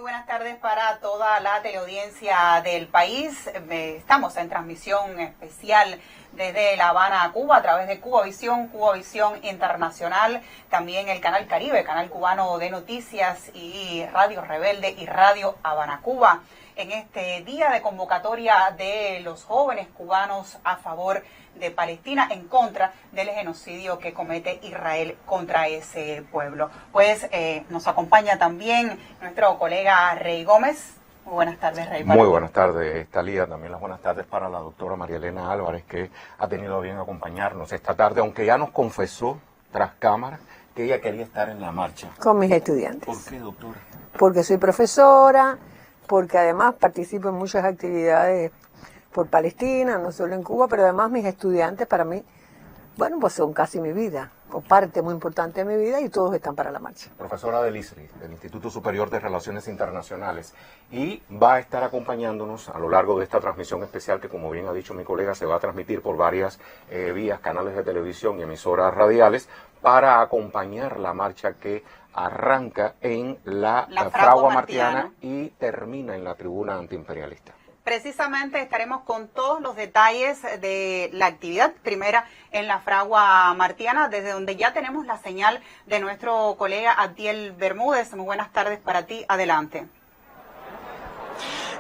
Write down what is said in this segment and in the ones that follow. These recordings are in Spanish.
Muy buenas tardes para toda la teleaudiencia del país. Estamos en transmisión especial desde La Habana, Cuba, a través de Cuba Visión Internacional, también el Canal Caribe, Canal Cubano de Noticias, y Radio Rebelde y Radio Habana, Cuba, en este día de convocatoria de los jóvenes cubanos a favor de Palestina, en contra del genocidio que comete Israel contra ese pueblo. Pues nos acompaña también nuestro colega Rey Gómez. Muy buenas tardes, Rey. Muy buenas tardes, Talía. También las buenas tardes para la doctora María Elena Álvarez, que ha tenido bien acompañarnos esta tarde, aunque ya nos confesó tras cámara que ella quería estar en la marcha. Con mis estudiantes. ¿Por qué, doctora? Porque soy profesora, porque además participo en muchas actividades por Palestina, no solo en Cuba, pero además mis estudiantes para mí, bueno, pues son casi mi vida, o parte muy importante de mi vida, y todos están para la marcha. Profesora del ISRI, del Instituto Superior de Relaciones Internacionales, y va a estar acompañándonos a lo largo de esta transmisión especial que, como bien ha dicho mi colega, se va a transmitir por varias vías, canales de televisión y emisoras radiales, para acompañar la marcha que arranca en la Fragua Martiana y termina en la tribuna antiimperialista. Precisamente estaremos con todos los detalles de la actividad primera en la Fragua Martiana, desde donde ya tenemos la señal de nuestro colega Abdiel Bermúdez. Muy buenas tardes para ti, adelante.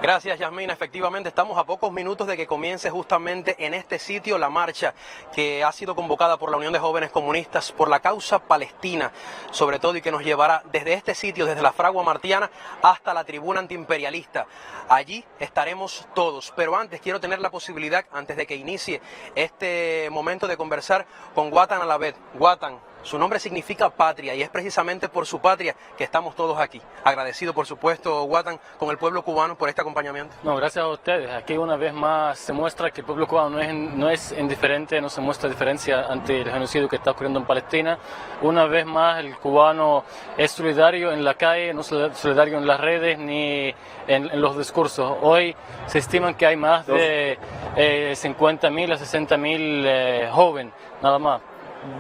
Gracias, Yasmina. Efectivamente, estamos a pocos minutos de que comience justamente en este sitio la marcha que ha sido convocada por la Unión de Jóvenes Comunistas por la causa palestina, sobre todo, y que nos llevará desde este sitio, desde la Fragua Martiana hasta la tribuna antiimperialista. Allí estaremos todos, pero antes quiero tener la posibilidad, antes de que inicie este momento, de conversar con Watan Alabed. Watan, su nombre significa patria, y es precisamente por su patria que estamos todos aquí. Agradecido, por supuesto, Watan, con el pueblo cubano por este acompañamiento. No, gracias a ustedes. Aquí una vez más se muestra que el pueblo cubano no es indiferente, no se muestra diferencia ante el genocidio que está ocurriendo en Palestina. Una vez más el cubano es solidario en la calle, no solidario en las redes ni en los discursos. Hoy se estiman que hay más de 50.000 a 60.000 jóvenes, nada más.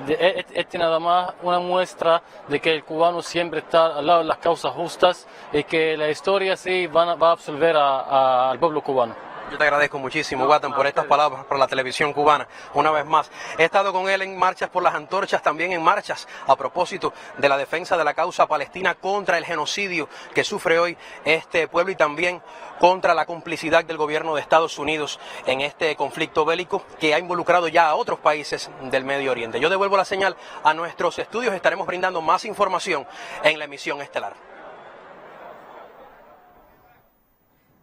Este nada más una muestra de que el cubano siempre está al lado de las causas justas y que la historia sí va a absolver al pueblo cubano. Yo te agradezco muchísimo, Watan, por estas palabras, por la televisión cubana. Una vez más, he estado con él en marchas por las antorchas, también en marchas a propósito de la defensa de la causa palestina contra el genocidio que sufre hoy este pueblo, y también contra la complicidad del gobierno de Estados Unidos en este conflicto bélico que ha involucrado ya a otros países del Medio Oriente. Yo devuelvo la señal a nuestros estudios. Estaremos brindando más información en la emisión estelar.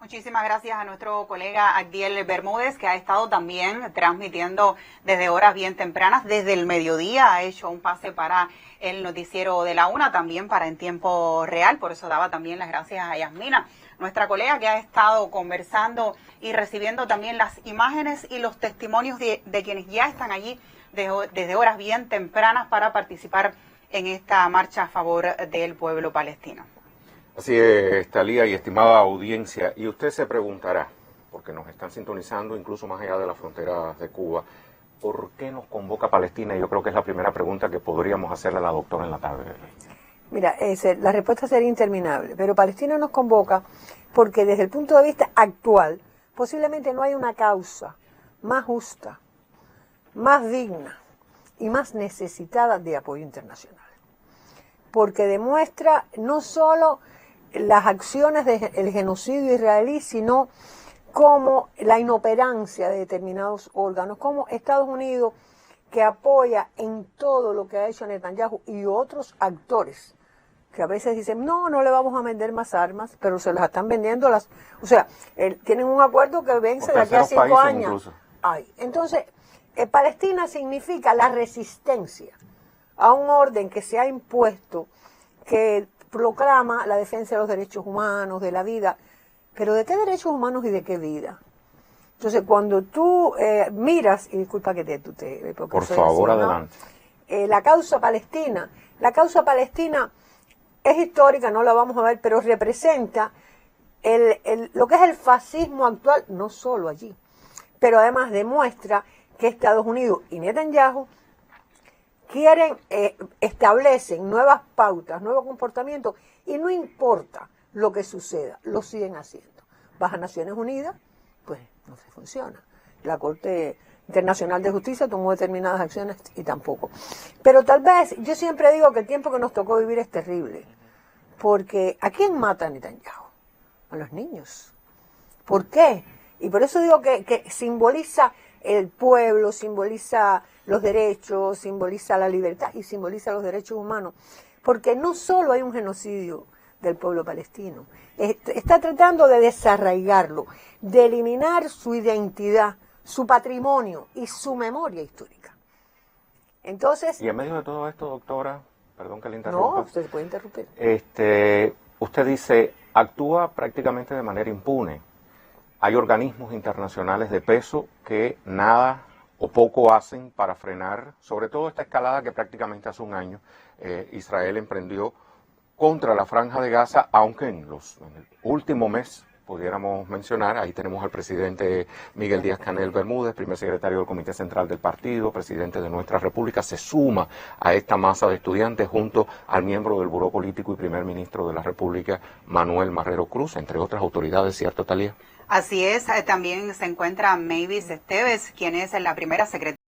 Muchísimas gracias a nuestro colega Abdiel Bermúdez, que ha estado también transmitiendo desde horas bien tempranas, desde el mediodía. Ha hecho un pase para el noticiero de la una, también para En Tiempo Real. Por eso daba también las gracias a Yasmina, nuestra colega, que ha estado conversando y recibiendo también las imágenes y los testimonios de quienes ya están allí desde horas bien tempranas para participar en esta marcha a favor del pueblo palestino. Así es, Talía y estimada audiencia, y usted se preguntará, porque nos están sintonizando incluso más allá de las fronteras de Cuba, ¿por qué nos convoca Palestina? Y yo creo que es la primera pregunta que podríamos hacerle a la doctora en la tarde. Mira, la respuesta sería interminable, pero Palestina nos convoca porque desde el punto de vista actual, posiblemente no hay una causa más justa, más digna y más necesitada de apoyo internacional. Porque demuestra no solo las acciones del genocidio israelí, sino como la inoperancia de determinados órganos, como Estados Unidos, que apoya en todo lo que ha hecho Netanyahu y otros actores, que a veces dicen, no le vamos a vender más armas, pero se las están vendiendo tienen un acuerdo que vence de aquí a 5 años. Entonces, Palestina significa la resistencia a un orden que se ha impuesto, que proclama la defensa de los derechos humanos, de la vida. ¿Pero de qué derechos humanos y de qué vida? Entonces, cuando tú miras, y disculpa que te por favor, adelante. La causa palestina es histórica, no la vamos a ver, pero representa lo que es el fascismo actual, no solo allí, pero además demuestra que Estados Unidos y Netanyahu establecen nuevas pautas, nuevos comportamientos, y no importa lo que suceda, lo siguen haciendo. Vas a Naciones Unidas, pues no se funciona. La Corte Internacional de Justicia tomó determinadas acciones y tampoco. Pero tal vez, yo siempre digo que el tiempo que nos tocó vivir es terrible, porque ¿a quién mata Netanyahu? A los niños. ¿Por qué? Y por eso digo que simboliza el pueblo, simboliza los derechos, simboliza la libertad y simboliza los derechos humanos, porque no solo hay un genocidio del pueblo palestino, está tratando de desarraigarlo, de eliminar su identidad, su patrimonio y su memoria histórica. Entonces... Y en medio de todo esto, doctora, perdón que le interrumpa. No, usted puede interrumpir. Usted dice, actúa prácticamente de manera impune. Hay organismos internacionales de peso que nada o poco hacen para frenar, sobre todo esta escalada que prácticamente hace un año Israel emprendió contra la Franja de Gaza, aunque en el último mes, pudiéramos mencionar, ahí tenemos al presidente Miguel Díaz-Canel Bermúdez, primer secretario del Comité Central del Partido, presidente de nuestra República, se suma a esta masa de estudiantes junto al miembro del Buró Político y primer ministro de la República, Manuel Marrero Cruz, entre otras autoridades, ¿cierto, Talía? Así es, también se encuentra Mavis Esteves, quien es la primera secretaria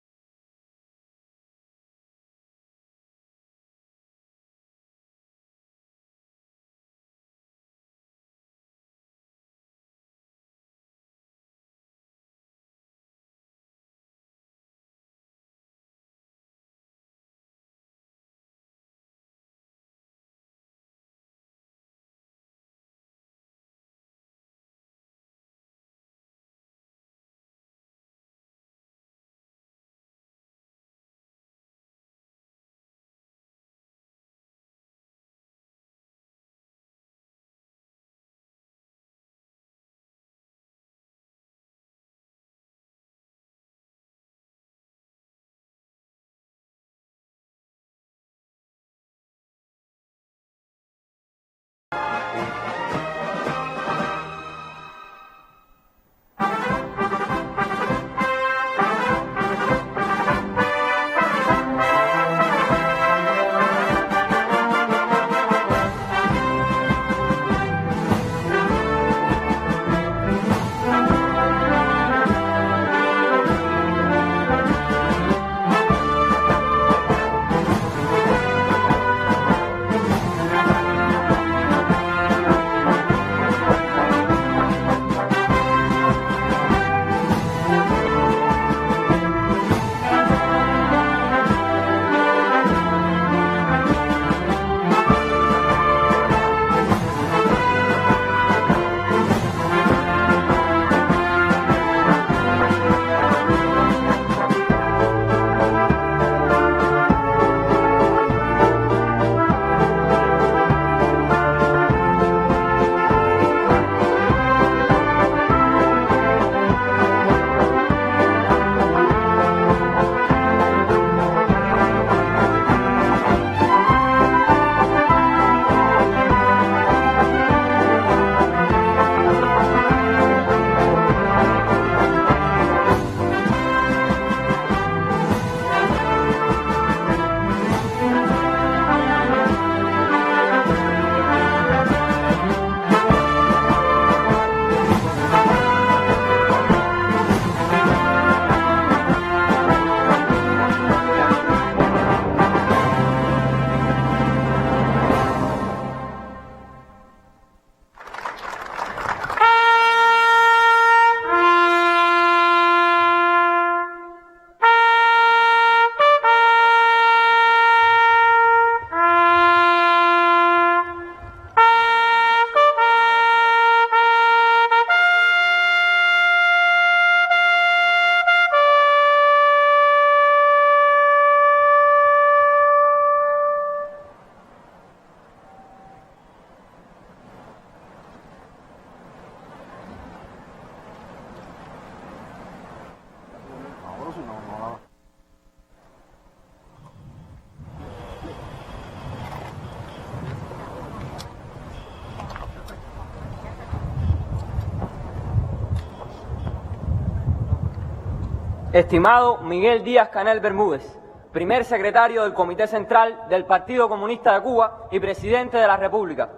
Estimado Miguel Díaz-Canel Bermúdez, primer secretario del Comité Central del Partido Comunista de Cuba y presidente de la República.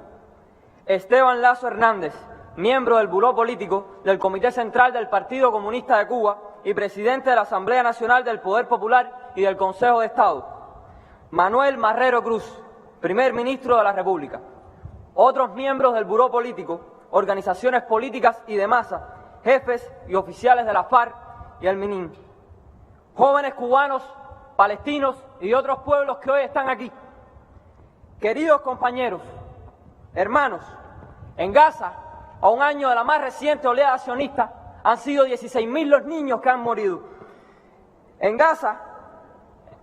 Esteban Lazo Hernández, miembro del Buró Político del Comité Central del Partido Comunista de Cuba y presidente de la Asamblea Nacional del Poder Popular y del Consejo de Estado. Manuel Marrero Cruz, primer ministro de la República. Otros miembros del Buró Político, organizaciones políticas y de masa, jefes y oficiales de la FARC y el MININ. Jóvenes cubanos, palestinos y otros pueblos que hoy están aquí. Queridos compañeros, hermanos, en Gaza, a un año de la más reciente oleada sionista, han sido 16.000 los niños que han morido. En Gaza,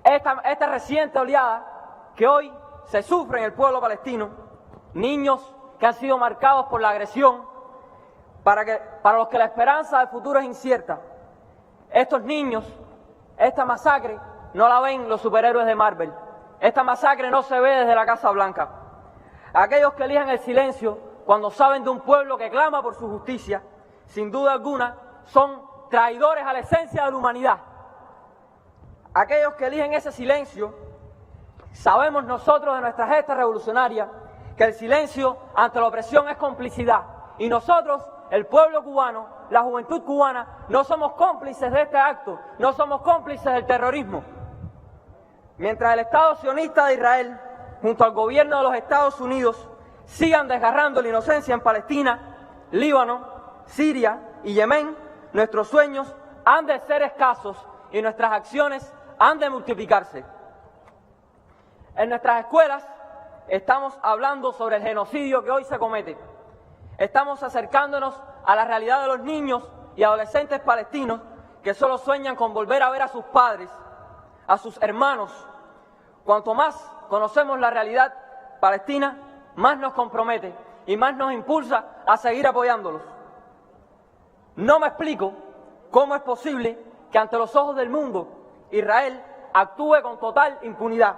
esta reciente oleada que hoy se sufre en el pueblo palestino, niños que han sido marcados por la agresión, para los que la esperanza del futuro es incierta. Estos niños, esta masacre, no la ven los superhéroes de Marvel. Esta masacre no se ve desde la Casa Blanca. Aquellos que elijan el silencio cuando saben de un pueblo que clama por su justicia, sin duda alguna, son traidores a la esencia de la humanidad. Aquellos que eligen ese silencio, sabemos nosotros de nuestra gesta revolucionaria que el silencio ante la opresión es complicidad. Y nosotros, el pueblo cubano, la juventud cubana, no somos cómplices de este acto, no somos cómplices del terrorismo. Mientras el Estado sionista de Israel, junto al gobierno de los Estados Unidos, sigan desgarrando la inocencia en Palestina, Líbano, Siria y Yemen, nuestros sueños han de ser escasos y nuestras acciones han de multiplicarse. En nuestras escuelas estamos hablando sobre el genocidio que hoy se comete. Estamos acercándonos a la realidad de los niños y adolescentes palestinos que solo sueñan con volver a ver a sus padres, a sus hermanos. Cuanto más conocemos la realidad palestina, más nos compromete y más nos impulsa a seguir apoyándolos. No me explico cómo es posible que ante los ojos del mundo Israel actúe con total impunidad.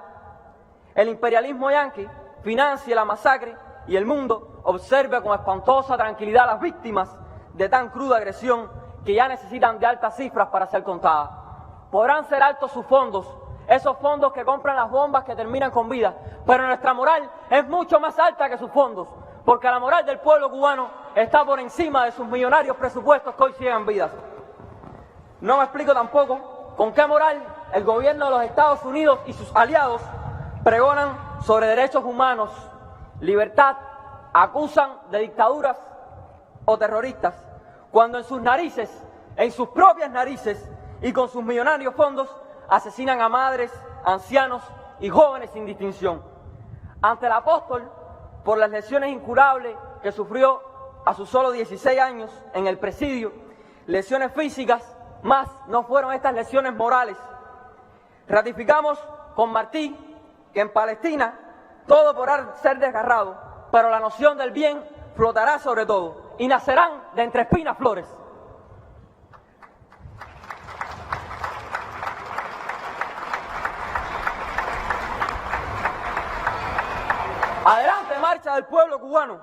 El imperialismo yanqui financie la masacre y el mundo observe con espantosa tranquilidad a las víctimas de tan cruda agresión que ya necesitan de altas cifras para ser contadas. Podrán ser altos sus fondos, esos fondos que compran las bombas que terminan con vida, pero nuestra moral es mucho más alta que sus fondos, porque la moral del pueblo cubano está por encima de sus millonarios presupuestos que hoy ciegan vidas. No me explico tampoco con qué moral el gobierno de los Estados Unidos y sus aliados pregonan sobre derechos humanos, libertad, acusan de dictaduras o terroristas, cuando en sus narices, en sus propias narices y con sus millonarios fondos, asesinan a madres, ancianos y jóvenes sin distinción. Ante el apóstol, por las lesiones incurables que sufrió a sus solo 16 años en el presidio, lesiones físicas, más no fueron estas lesiones morales. Ratificamos con Martí que en Palestina todo podrá ser desgarrado, pero la noción del bien flotará sobre todo y nacerán de entre espinas flores. Adelante marcha del pueblo cubano,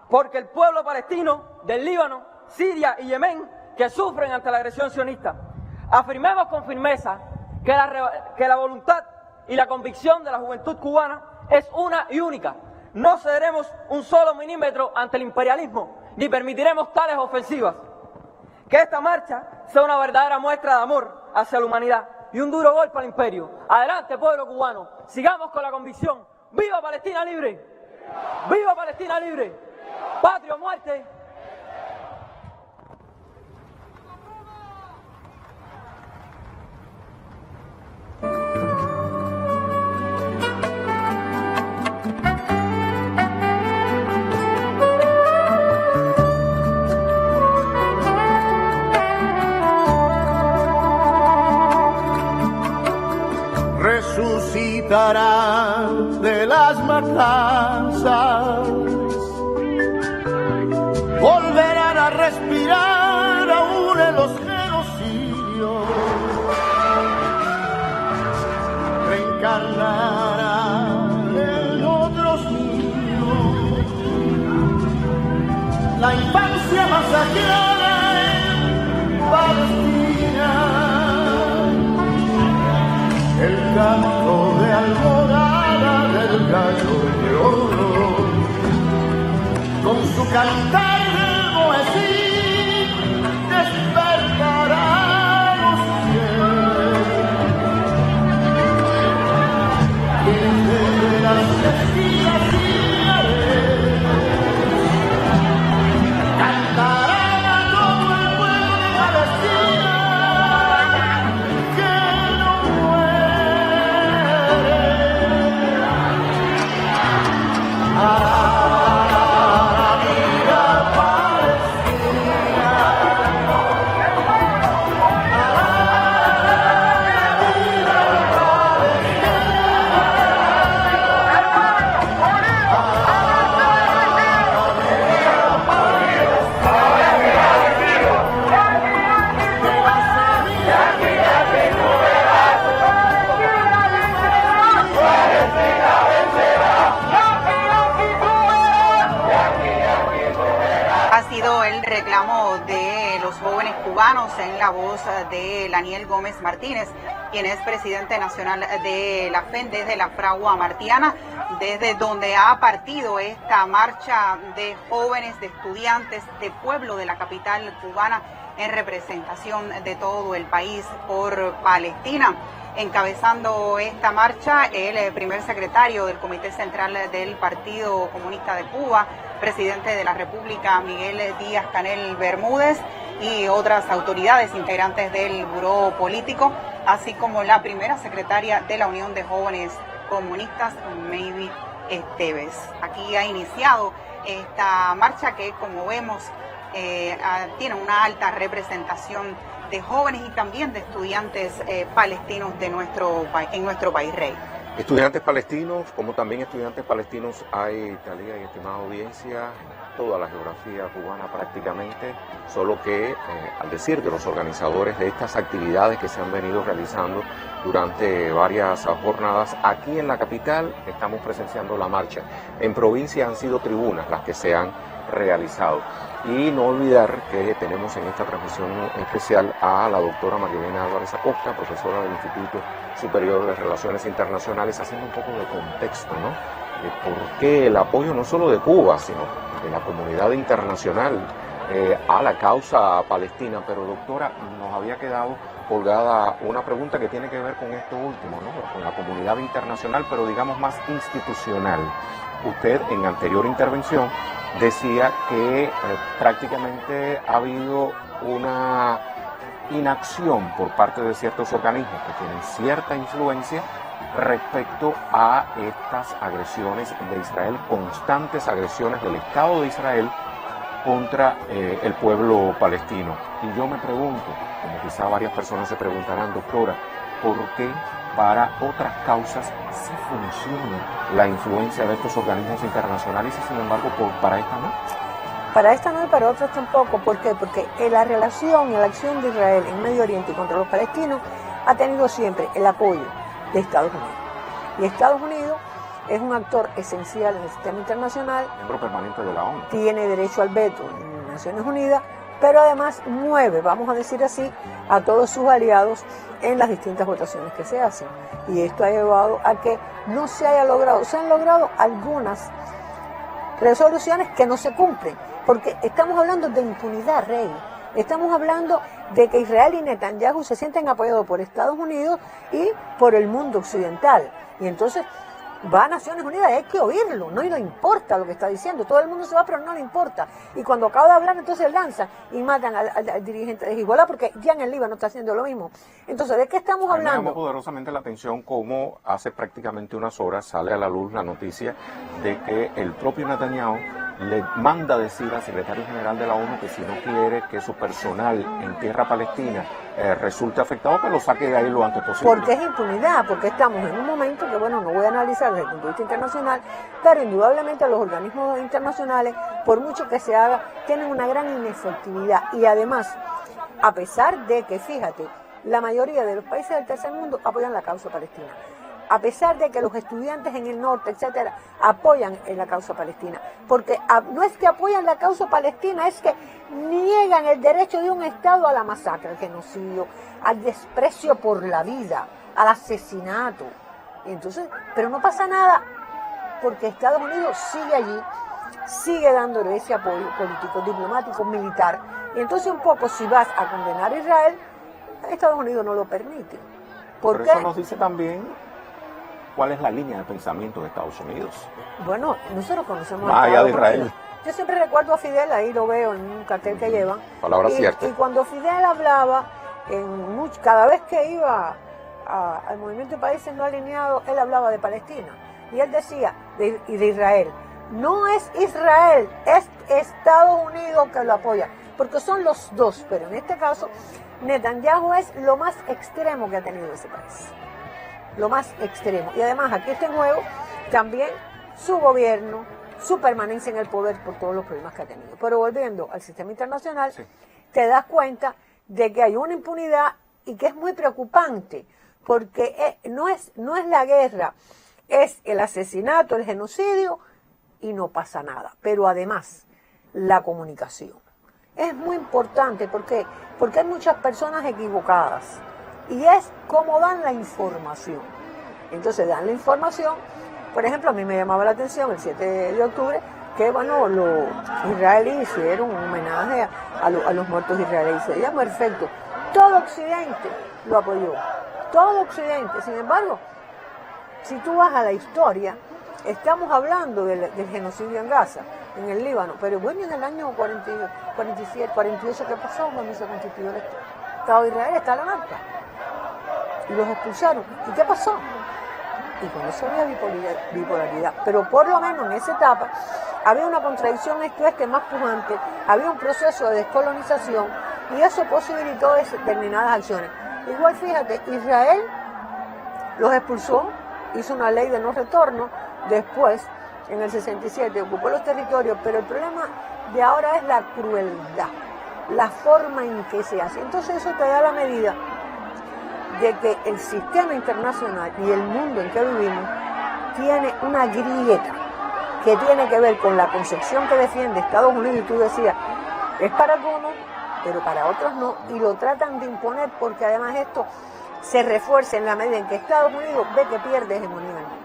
porque el pueblo palestino del Líbano, Siria y Yemen que sufren ante la agresión sionista. Afirmemos con firmeza que la voluntad y la convicción de la juventud cubana es una y única. No cederemos un solo milímetro ante el imperialismo, ni permitiremos tales ofensivas. Que esta marcha sea una verdadera muestra de amor hacia la humanidad y un duro golpe al imperio. Adelante, pueblo cubano, sigamos con la convicción. ¡Viva Palestina libre! ¡Viva Palestina libre! ¡Patria o muerte! Resucitará de las matanzas, volverán a respirar aún en los genocidios, reencarnarán en otros niños, la infancia masacrada en Palestina. El canto de alborada del gallo de oro cantar del Moesí despertará los cielos. Desde las esquinas cantarán a todo el pueblo de Palestina que no muere. Reclamo de los jóvenes cubanos en la voz de Laniel Gómez Martínez, quien es presidente nacional de la FEN desde la Fragua Martiana, desde donde ha partido esta marcha de jóvenes, de estudiantes, de pueblo de la capital cubana en representación de todo el país por Palestina. Encabezando esta marcha, el primer secretario del Comité Central del Partido Comunista de Cuba, presidente de la República, Miguel Díaz-Canel Bermúdez, y otras autoridades integrantes del Buró Político, así como la primera secretaria de la Unión de Jóvenes Comunistas, Mayvi Esteves. Aquí ha iniciado esta marcha que, como vemos, tiene una alta representación de jóvenes y también de estudiantes palestinos de en nuestro país, Rey. Estudiantes palestinos, como también estudiantes palestinos hay, Talía y estimada audiencia, toda la geografía cubana prácticamente, solo que al decir de los organizadores de estas actividades que se han venido realizando durante varias jornadas, aquí en la capital estamos presenciando la marcha. En provincia han sido tribunas las que se han realizado. Y no olvidar que tenemos en esta transmisión especial a la doctora Marilena Álvarez Acosta, profesora del Instituto Superior de Relaciones Internacionales, haciendo un poco de contexto, ¿no? De por qué el apoyo no solo de Cuba, sino de la comunidad internacional a la causa palestina. Pero doctora, nos había quedado colgada una pregunta que tiene que ver con esto último, ¿no? Con la comunidad internacional, pero digamos más institucional. Usted en anterior intervención decía que prácticamente ha habido una inacción por parte de ciertos organismos que tienen cierta influencia respecto a estas agresiones de Israel, constantes agresiones del Estado de Israel contra el pueblo palestino. Y yo me pregunto, como quizá varias personas se preguntarán, doctora, ¿por qué para otras causas sí funciona la influencia de estos organismos internacionales y sin embargo para esta no? Para esta no y para otras tampoco. ¿Por qué? Porque la relación y la acción de Israel en Medio Oriente contra los palestinos ha tenido siempre el apoyo de Estados Unidos. Y Estados Unidos es un actor esencial en el sistema internacional. Miembro permanente de la ONU. Tiene derecho al veto en Naciones Unidas, pero además mueve, vamos a decir así, a todos sus aliados en las distintas votaciones que se hacen. Y esto ha llevado a que no se haya logrado, se han logrado algunas resoluciones que no se cumplen, porque estamos hablando de impunidad, Rey. Estamos hablando de que Israel y Netanyahu se sienten apoyados por Estados Unidos y por el mundo occidental. Y entonces va a Naciones Unidas y hay que oírlo, no le importa lo que está diciendo, todo el mundo se va pero no le importa. Y cuando acaba de hablar entonces lanzan y matan al dirigente de Hezbollah porque ya en el Líbano está haciendo lo mismo. Entonces, ¿de qué estamos hablando? Me llamó poderosamente la atención cómo hace prácticamente unas horas sale a la luz la noticia de que el propio Netanyahu le manda decir al secretario general de la ONU que si no quiere que su personal en tierra palestina resulte afectado, que lo saque de ahí lo antes posible. Porque es impunidad, porque estamos en un momento que, bueno, no voy a analizar desde el punto de vista internacional, pero indudablemente los organismos internacionales, por mucho que se haga, tienen una gran inefectividad. Y además, a pesar de que, fíjate, la mayoría de los países del tercer mundo apoyan la causa palestina, a pesar de que los estudiantes en el norte, etcétera, apoyan en la causa palestina, porque no es que apoyan la causa palestina, es que niegan el derecho de un Estado a la masacre, al genocidio, al desprecio por la vida, al asesinato. Entonces, pero no pasa nada, porque Estados Unidos sigue allí sigue dándole ese apoyo político, diplomático, militar. Y entonces un poco si vas a condenar a Israel, Estados Unidos no lo permite. ¿Por Pero qué? eso nos dice también cuál es la línea de pensamiento de Estados Unidos. Bueno, nosotros conocemos Más a allá de Estados Israel. Unidos. Yo siempre recuerdo a Fidel, ahí lo veo en un cartel que llevan. Palabra y, cierta. Y cuando Fidel hablaba, cada vez que iba al Movimiento de Países No Alineados, él hablaba de Palestina. Y él decía, y de Israel, no es Israel, es Estados Unidos que lo apoya. Porque son los dos, pero en este caso, Netanyahu es lo más extremo que ha tenido ese país. Lo más extremo. Y además aquí está en juego también su gobierno, su permanencia en el poder por todos los problemas que ha tenido. Pero volviendo al sistema internacional, Sí. te das cuenta de que hay una impunidad y que es muy preocupante, porque no es la guerra, es el asesinato, el genocidio y no pasa nada. Pero además, la comunicación. Es muy importante, ¿por qué? Porque hay muchas personas equivocadas y es cómo dan la información. Entonces dan la información, por ejemplo, a mí me llamaba la atención el 7 de octubre que, bueno, los israelíes hicieron un homenaje a los muertos israelíes. Ya perfecto. Todo Occidente lo apoyó, todo Occidente. Sin embargo, si tú vas a la historia, estamos hablando del genocidio en Gaza, en el Líbano, pero bueno, en el año 47, 48, ¿qué pasó cuando se constituyó el Estado de Israel? Está la marca. Y los expulsaron. ¿Y qué pasó? Y con eso había bipolaridad. Pero por lo menos en esa etapa había una contradicción este más pujante, había un proceso de descolonización y eso posibilitó determinadas acciones. Igual fíjate, Israel los expulsó, hizo una ley de no retorno, después en el 67 ocupó los territorios, pero el problema de ahora es la crueldad, la forma en que se hace. Entonces eso te da la medida de que el sistema internacional y el mundo en que vivimos tiene una grieta que tiene que ver con la concepción que defiende Estados Unidos, y tú decías, es para algunos, pero para otros no, y lo tratan de imponer porque además esto se refuerza en la medida en que Estados Unidos ve que pierde hegemonía en el mundo.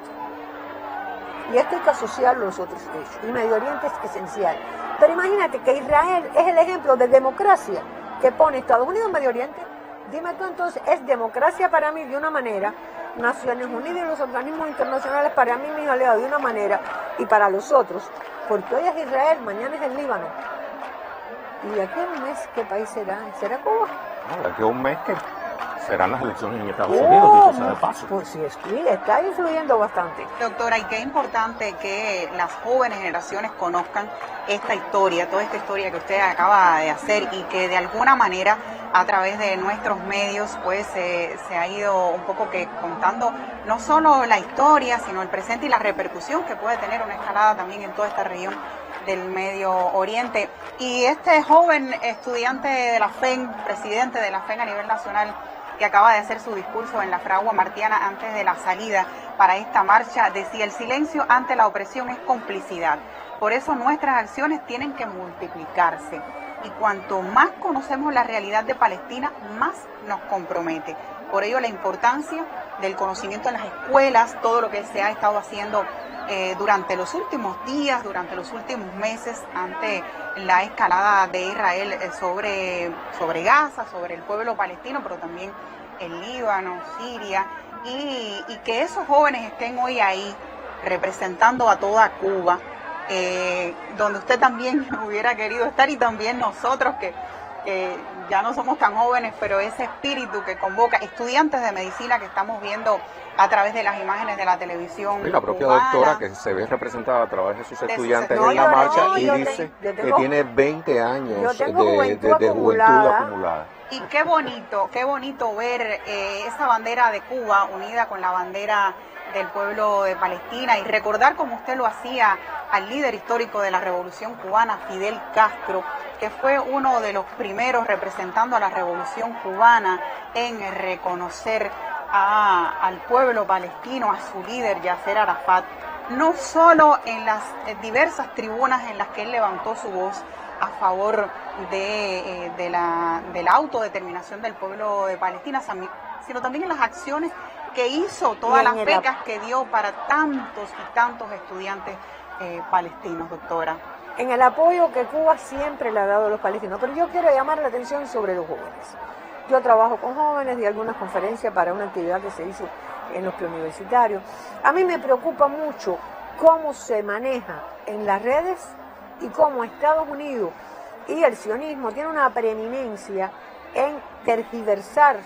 Y esto hay que asociarlo a los otros hechos, y Medio Oriente es esencial. Pero imagínate que Israel es el ejemplo de democracia que pone Estados Unidos en Medio Oriente. Dime tú entonces, es democracia para mí de una manera, Naciones Unidas y los organismos internacionales para mí, mis aliados, de una manera, y para los otros, porque hoy es Israel, mañana es el Líbano. ¿Y de aquí a un mes qué país será? ¿Será Cuba? De aquí a un mes que serán las elecciones en Estados Unidos, dicho sea de paso. Pues sí, está influyendo bastante. Doctora, y qué importante que las jóvenes generaciones conozcan esta historia, toda esta historia que usted acaba de hacer y que de alguna manera a través de nuestros medios pues se ha ido un poco que contando no solo la historia, sino el presente y la repercusión que puede tener una escalada también en toda esta región del Medio Oriente. Y este joven estudiante de la FEN, presidente de la FEN a nivel nacional, que acaba de hacer su discurso en la Fragua Martiana antes de la salida para esta marcha, decía: el silencio ante la opresión es complicidad. Por eso nuestras acciones tienen que multiplicarse. Y cuanto más conocemos la realidad de Palestina, más nos compromete. Por ello la importancia del conocimiento en las escuelas, todo lo que se ha estado haciendo durante los últimos días, durante los últimos meses, ante la escalada de Israel sobre Gaza, sobre el pueblo palestino, pero también el Líbano, Siria, y que esos jóvenes estén hoy ahí representando a toda Cuba, donde usted también hubiera querido estar, y también nosotros que ya no somos tan jóvenes, pero ese espíritu que convoca estudiantes de medicina que estamos viendo a través de las imágenes de la televisión Y la propia cubana, doctora que se ve representada a través de sus estudiantes No, en la marcha y yo dice yo que tengo- tiene 20 años yo tengo de juventud juventud acumulada. acumulada. Y qué bonito ver esa bandera de Cuba unida con la bandera del pueblo de Palestina, y recordar, como usted lo hacía, al líder histórico de la Revolución Cubana, Fidel Castro, que fue uno de los primeros representando a la Revolución Cubana en reconocer al pueblo palestino, a su líder Yasser Arafat, no solo en las diversas tribunas en las que él levantó su voz a favor de la autodeterminación del pueblo de Palestina, sino también en las acciones que hizo, todas Y en las el becas que dio para tantos y tantos estudiantes palestinos, doctora? En el apoyo que Cuba siempre le ha dado a los palestinos, pero yo quiero llamar la atención sobre los jóvenes. Yo trabajo con jóvenes, di algunas conferencias para una actividad que se hizo en los preuniversitarios. A mí me preocupa mucho cómo se maneja en las redes y cómo Estados Unidos y el sionismo tienen una preeminencia en tergiversar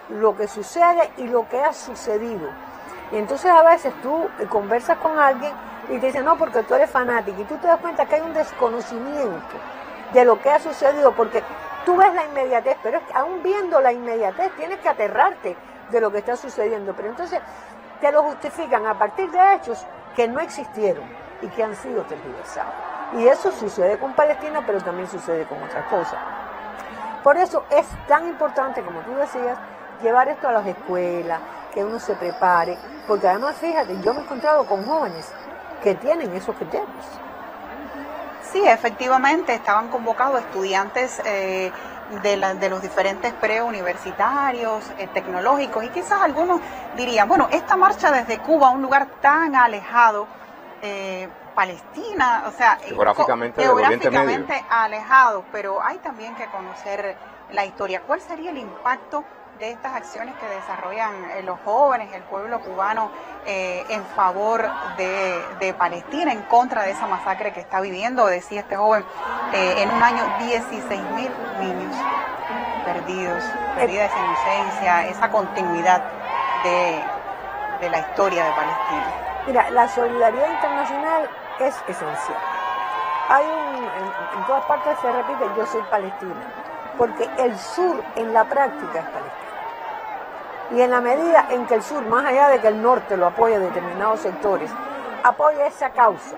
lo que sucede y lo que ha sucedido. Y entonces a veces tú conversas con alguien y te dicen, no, porque tú eres fanático, y tú te das cuenta que hay un desconocimiento de lo que ha sucedido, porque tú ves la inmediatez, pero es que aún viendo la inmediatez tienes que aterrarte de lo que está sucediendo, pero entonces te lo justifican a partir de hechos que no existieron y que han sido tergiversados. Y eso sucede con Palestina, pero también sucede con otras cosas. Por eso es tan importante, como tú decías, llevar esto a las escuelas, que uno se prepare, porque además, fíjate, yo me he encontrado con jóvenes que tienen esos criterios. Sí, efectivamente, estaban convocados estudiantes de los diferentes preuniversitarios, tecnológicos, y quizás algunos dirían, bueno, esta marcha desde Cuba, un lugar tan alejado, Palestina, o sea, geográficamente alejados, pero hay también que conocer la historia. ¿Cuál sería el impacto de estas acciones que desarrollan los jóvenes, el pueblo cubano, en favor de Palestina, en contra de esa masacre que está viviendo? Decía este joven, en un año 16.000 niños perdidos, perdida esa inocencia, esa continuidad de la historia de Palestina. Mira, la solidaridad internacional es esencial. Hay en todas partes se repite, yo soy palestina, porque el sur en la práctica es Palestina. Y en la medida en que el sur, más allá de que el norte lo apoye determinados sectores, apoya esa causa,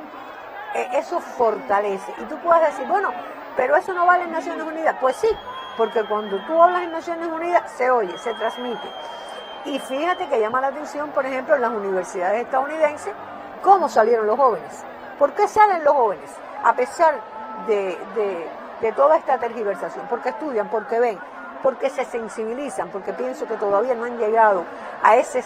eso fortalece. Y tú puedes decir, bueno, pero eso no vale en Naciones Unidas. Pues sí, porque cuando tú hablas en Naciones Unidas se oye, se transmite. Y fíjate que llama la atención, por ejemplo, en las universidades estadounidenses, cómo salieron los jóvenes. ¿Por qué salen los jóvenes? A pesar de toda esta tergiversación, porque estudian, porque ven, porque se sensibilizan, porque pienso que todavía no han llegado a ese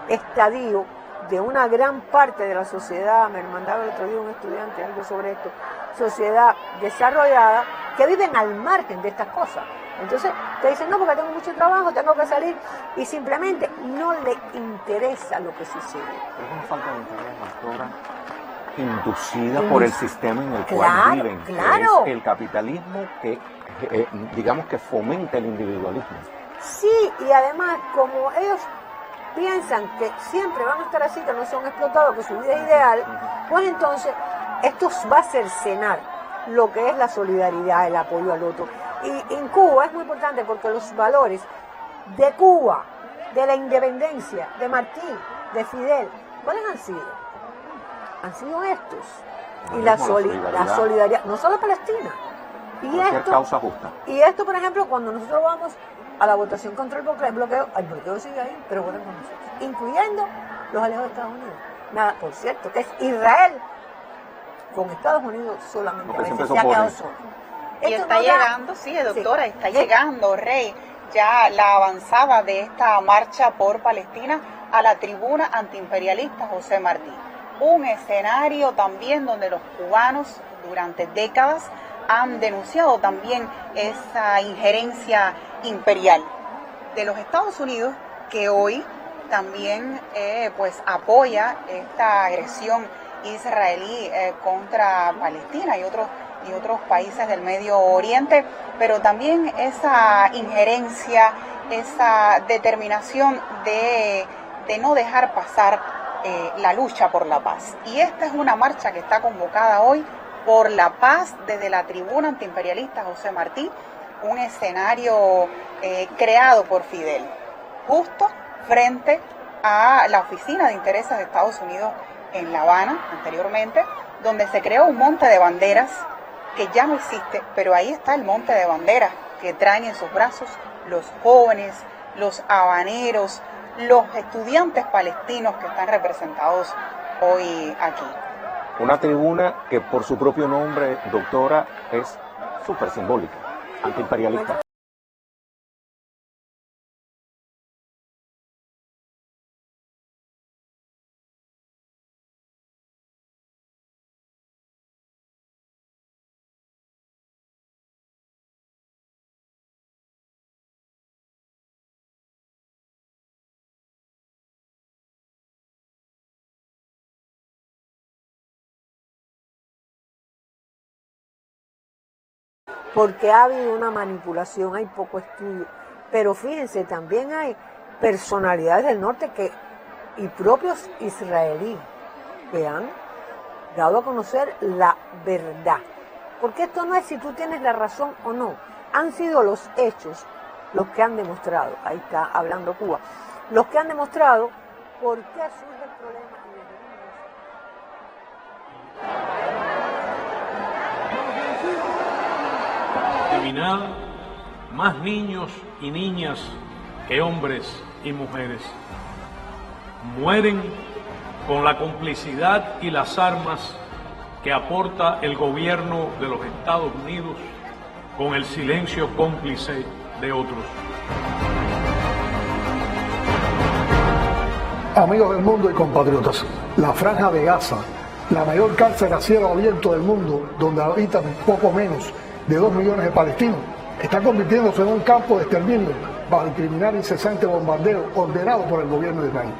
estadio de una gran parte de la sociedad. Me mandaba el otro día un estudiante algo sobre esto, sociedad desarrollada, que viven al margen de estas cosas. Entonces te dicen, no, porque tengo mucho trabajo, tengo que salir, y simplemente no le interesa lo que sucede. Es una falta de interés, doctora, inducida por el sistema en el cual viven, claro. Que es el capitalismo que, digamos que fomenta el individualismo. Sí, y además, como ellos piensan que siempre van a estar así, que no son explotados, que su vida es ideal, pues entonces esto va a cercenar lo que es la solidaridad, el apoyo al otro. Y en Cuba es muy importante porque los valores de Cuba, de la independencia, de Martín, de Fidel, ¿cuáles han sido? Han sido estos. Y la solidaridad, no solo Palestina. Y esto, causa justa. Y esto, por ejemplo, cuando nosotros vamos a la votación contra el bloqueo sigue ahí, pero votan con nosotros, incluyendo los aliados de Estados Unidos. Nada, por cierto, que es Israel con Estados Unidos solamente, a veces se ha quedado solo. Y está llegando, sí, doctora, está llegando, Rey, ya la avanzada de esta marcha por Palestina a la tribuna antiimperialista José Martí. Un escenario también donde los cubanos durante décadas han denunciado también esa injerencia imperial de los Estados Unidos, que hoy también pues apoya esta agresión israelí contra Palestina y otros países del Medio Oriente, pero también esa injerencia, esa determinación de no dejar pasar la lucha por la paz. Y esta es una marcha que está convocada hoy por la paz desde la tribuna antiimperialista José Martí, un escenario creado por Fidel, justo frente a la Oficina de Intereses de Estados Unidos en La Habana, anteriormente, donde se creó un monte de banderas que ya no existe, pero ahí está el monte de banderas que traen en sus brazos los jóvenes, los habaneros, los estudiantes palestinos que están representados hoy aquí. Una tribuna que por su propio nombre, doctora, es súper simbólica, antiimperialista. porque ha habido una manipulación, hay poco estudio. Pero fíjense, también hay personalidades del norte y propios israelíes que han dado a conocer la verdad. Porque esto no es si tú tienes la razón o no, han sido los hechos los que han demostrado, ahí está hablando Cuba, los que han demostrado por qué surge el problema. Criminal, más niños y niñas que hombres y mujeres mueren con la complicidad y las armas que aporta el gobierno de los Estados Unidos, con el silencio cómplice de otros. Amigos del mundo y compatriotas, la Franja de Gaza, la mayor cárcel a cielo abierto del mundo, donde habitan poco menos de 2 millones de palestinos, está convirtiéndose en un campo de exterminio bajo el criminal incesante bombardeo ordenado por el gobierno de Israel.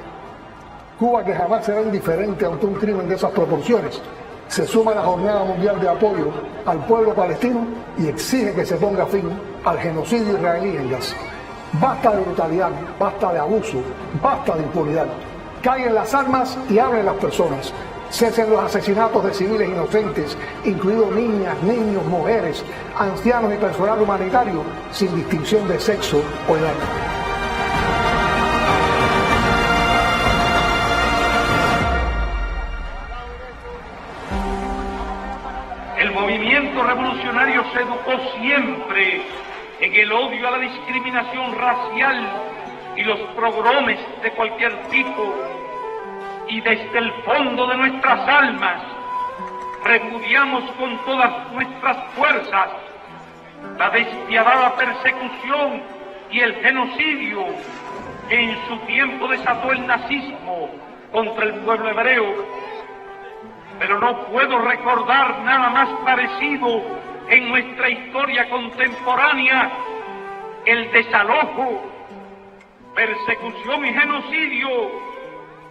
Cuba, que jamás será indiferente ante un crimen de esas proporciones, se suma a la Jornada Mundial de Apoyo al pueblo palestino y exige que se ponga fin al genocidio israelí en Gaza. Basta de brutalidad, basta de abuso, basta de impunidad. Caigan las armas y hablen las personas. Cesen los asesinatos de civiles inocentes, incluidos niñas, niños, mujeres, ancianos y personal humanitario, sin distinción de sexo o edad. El movimiento revolucionario se educó siempre en el odio a la discriminación racial y los pogromes de cualquier tipo, y desde el fondo de nuestras almas repudiamos con todas nuestras fuerzas la despiadada persecución y el genocidio que en su tiempo desató el nazismo contra el pueblo hebreo. Pero no puedo recordar nada más parecido en nuestra historia contemporánea, el desalojo, persecución y genocidio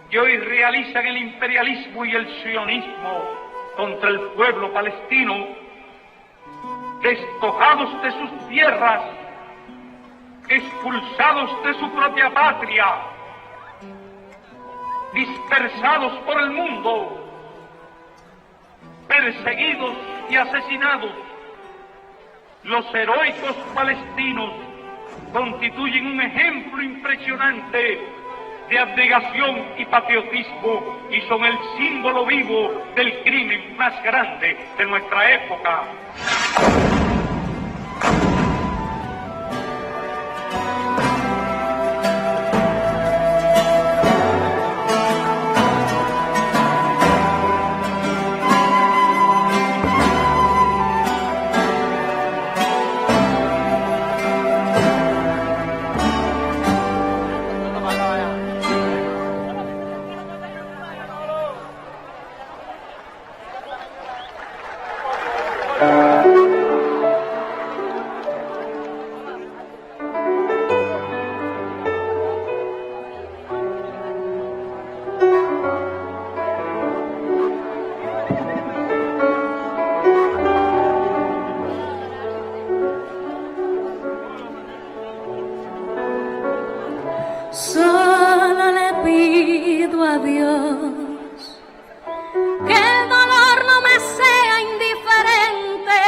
que hoy realizan el imperialismo y el sionismo contra el pueblo palestino, despojados de sus tierras, expulsados de su propia patria, dispersados por el mundo, perseguidos y asesinados. Los heroicos palestinos constituyen un ejemplo impresionante de abnegación y patriotismo y son el símbolo vivo del crimen más grande de nuestra época. Solo le pido a Dios que el dolor no me sea indiferente,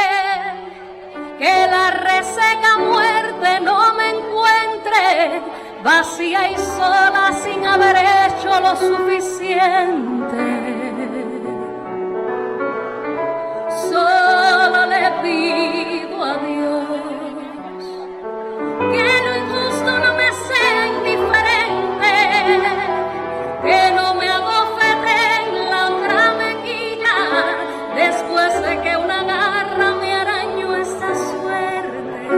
que la reseca muerte no me encuentre vacía y sola sin haber hecho lo suficiente. Solo le pido a Dios que lo injusto no me sea indiferente, que no me abofete en la otra mejilla después de que una garra me arañó esta suerte.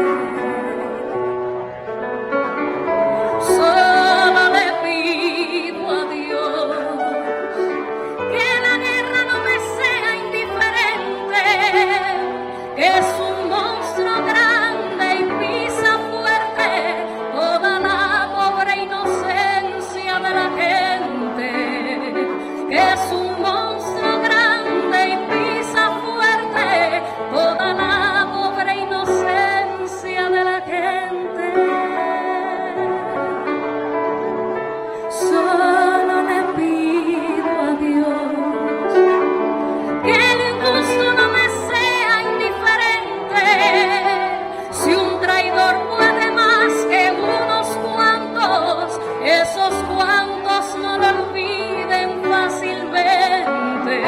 Solo le pido a Dios que la guerra no me sea indiferente, que es un monstruo esos cuantos no lo olviden fácilmente.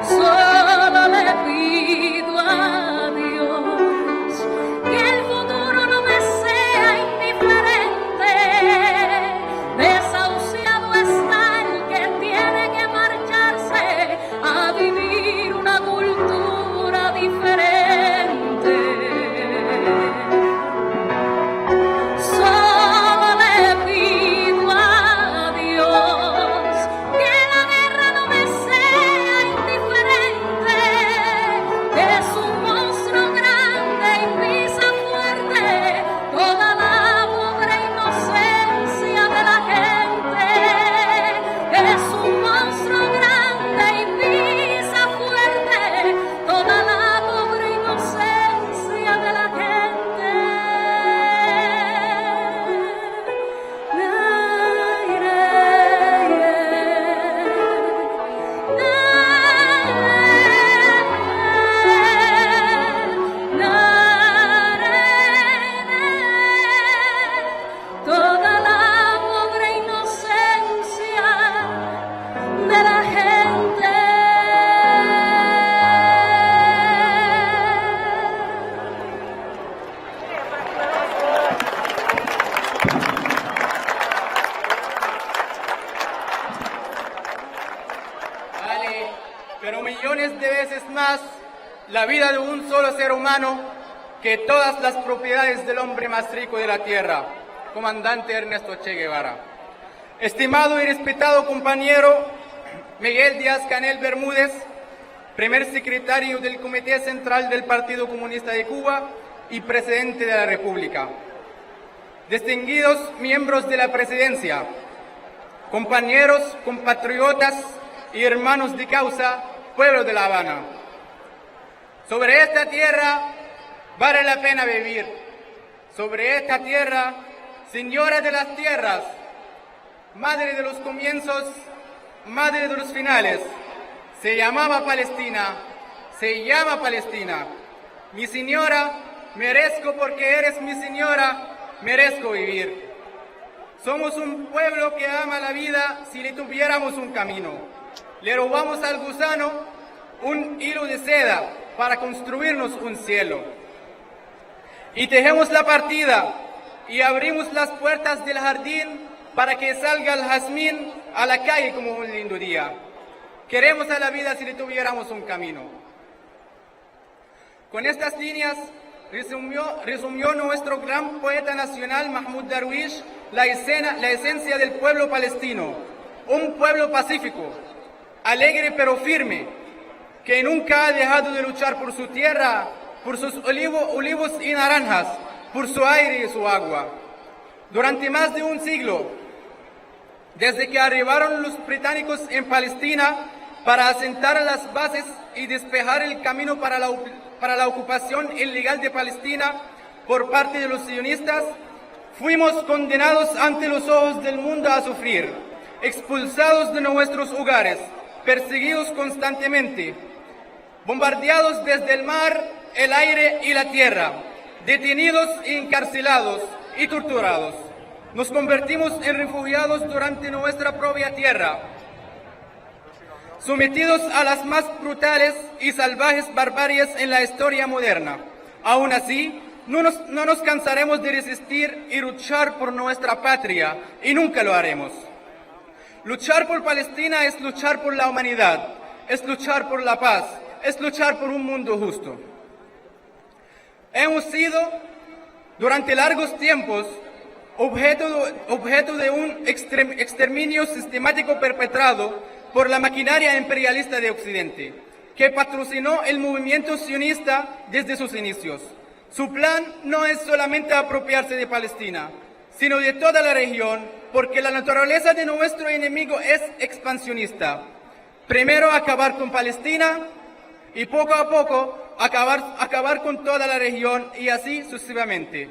Solo le pido a Dios que el futuro no me sea indiferente. Desahuciado está el que tiene que marcharse a vivir una cultura diferente. Solo le pido a Dios que la guerra no me sea indiferente. Es un monstruo grande y pisa fuerte toda la pobre inocencia de la gente. Es un monstruo grande y pisa fuerte toda la pobre inocencia de la gente. Toda la pobre inocencia de la gente. Vale, pero millones de veces más la vida de un solo ser humano que todas las propiedades del hombre más rico de la tierra, comandante Ernesto Che Guevara. Estimado y respetado compañero Miguel Díaz-Canel Bermúdez, primer secretario del Comité Central del Partido Comunista de Cuba y presidente de la República. Distinguidos miembros de la presidencia, compañeros, compatriotas y hermanos de causa, pueblo de La Habana. Sobre esta tierra vale la pena vivir. Sobre esta tierra, señora de las tierras, madre de los comienzos, madre de los finales, se llamaba Palestina, se llama Palestina. Mi señora, merezco porque eres mi señora, merezco vivir. Somos un pueblo que ama la vida si le tuviéramos un camino. Le robamos al gusano un hilo de seda para construirnos un cielo. Y tejemos la partida y abrimos las puertas del jardín para que salga el jazmín a la calle como un lindo día. Queremos a la vida si le tuviéramos un camino. Con estas líneas resumió nuestro gran poeta nacional Mahmoud Darwish la esencia del pueblo palestino, un pueblo pacífico, alegre pero firme, que nunca ha dejado de luchar por su tierra, por sus olivos y naranjas, por su aire y su agua. Durante más de un siglo, desde que arribaron los británicos en Palestina para asentar las bases y despejar el camino para la ocupación ilegal de Palestina por parte de los sionistas, fuimos condenados ante los ojos del mundo a sufrir, expulsados de nuestros hogares, perseguidos constantemente, bombardeados desde el mar, el aire y la tierra, detenidos y encarcelados y torturados. Nos convertimos en refugiados durante nuestra propia tierra, sometidos a las más brutales y salvajes barbaries en la historia moderna. Aún así, no nos cansaremos de resistir y luchar por nuestra patria, y nunca lo haremos. Luchar por Palestina es luchar por la humanidad, es luchar por la paz, es luchar por un mundo justo. Hemos sido, durante largos tiempos, objeto de un exterminio sistemático perpetrado por la maquinaria imperialista de Occidente, que patrocinó el movimiento sionista desde sus inicios. Su plan no es solamente apropiarse de Palestina, sino de toda la región, porque la naturaleza de nuestro enemigo es expansionista. Primero acabar con Palestina y poco a poco acabar con toda la región y así sucesivamente.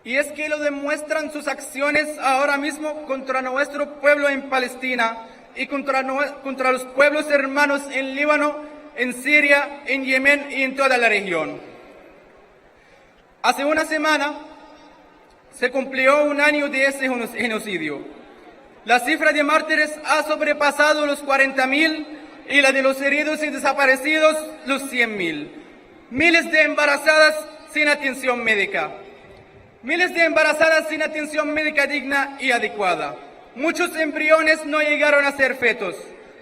Y es que lo demuestran sus acciones ahora mismo contra nuestro pueblo en Palestina y contra los pueblos hermanos en Líbano, en Siria, en Yemen y en toda la región. Hace una semana se cumplió un año de ese genocidio. La cifra de mártires ha sobrepasado los 40.000 y la de los heridos y desaparecidos los 100.000. Miles de embarazadas sin atención médica. Miles de embarazadas sin atención médica digna y adecuada. Muchos embriones no llegaron a ser fetos.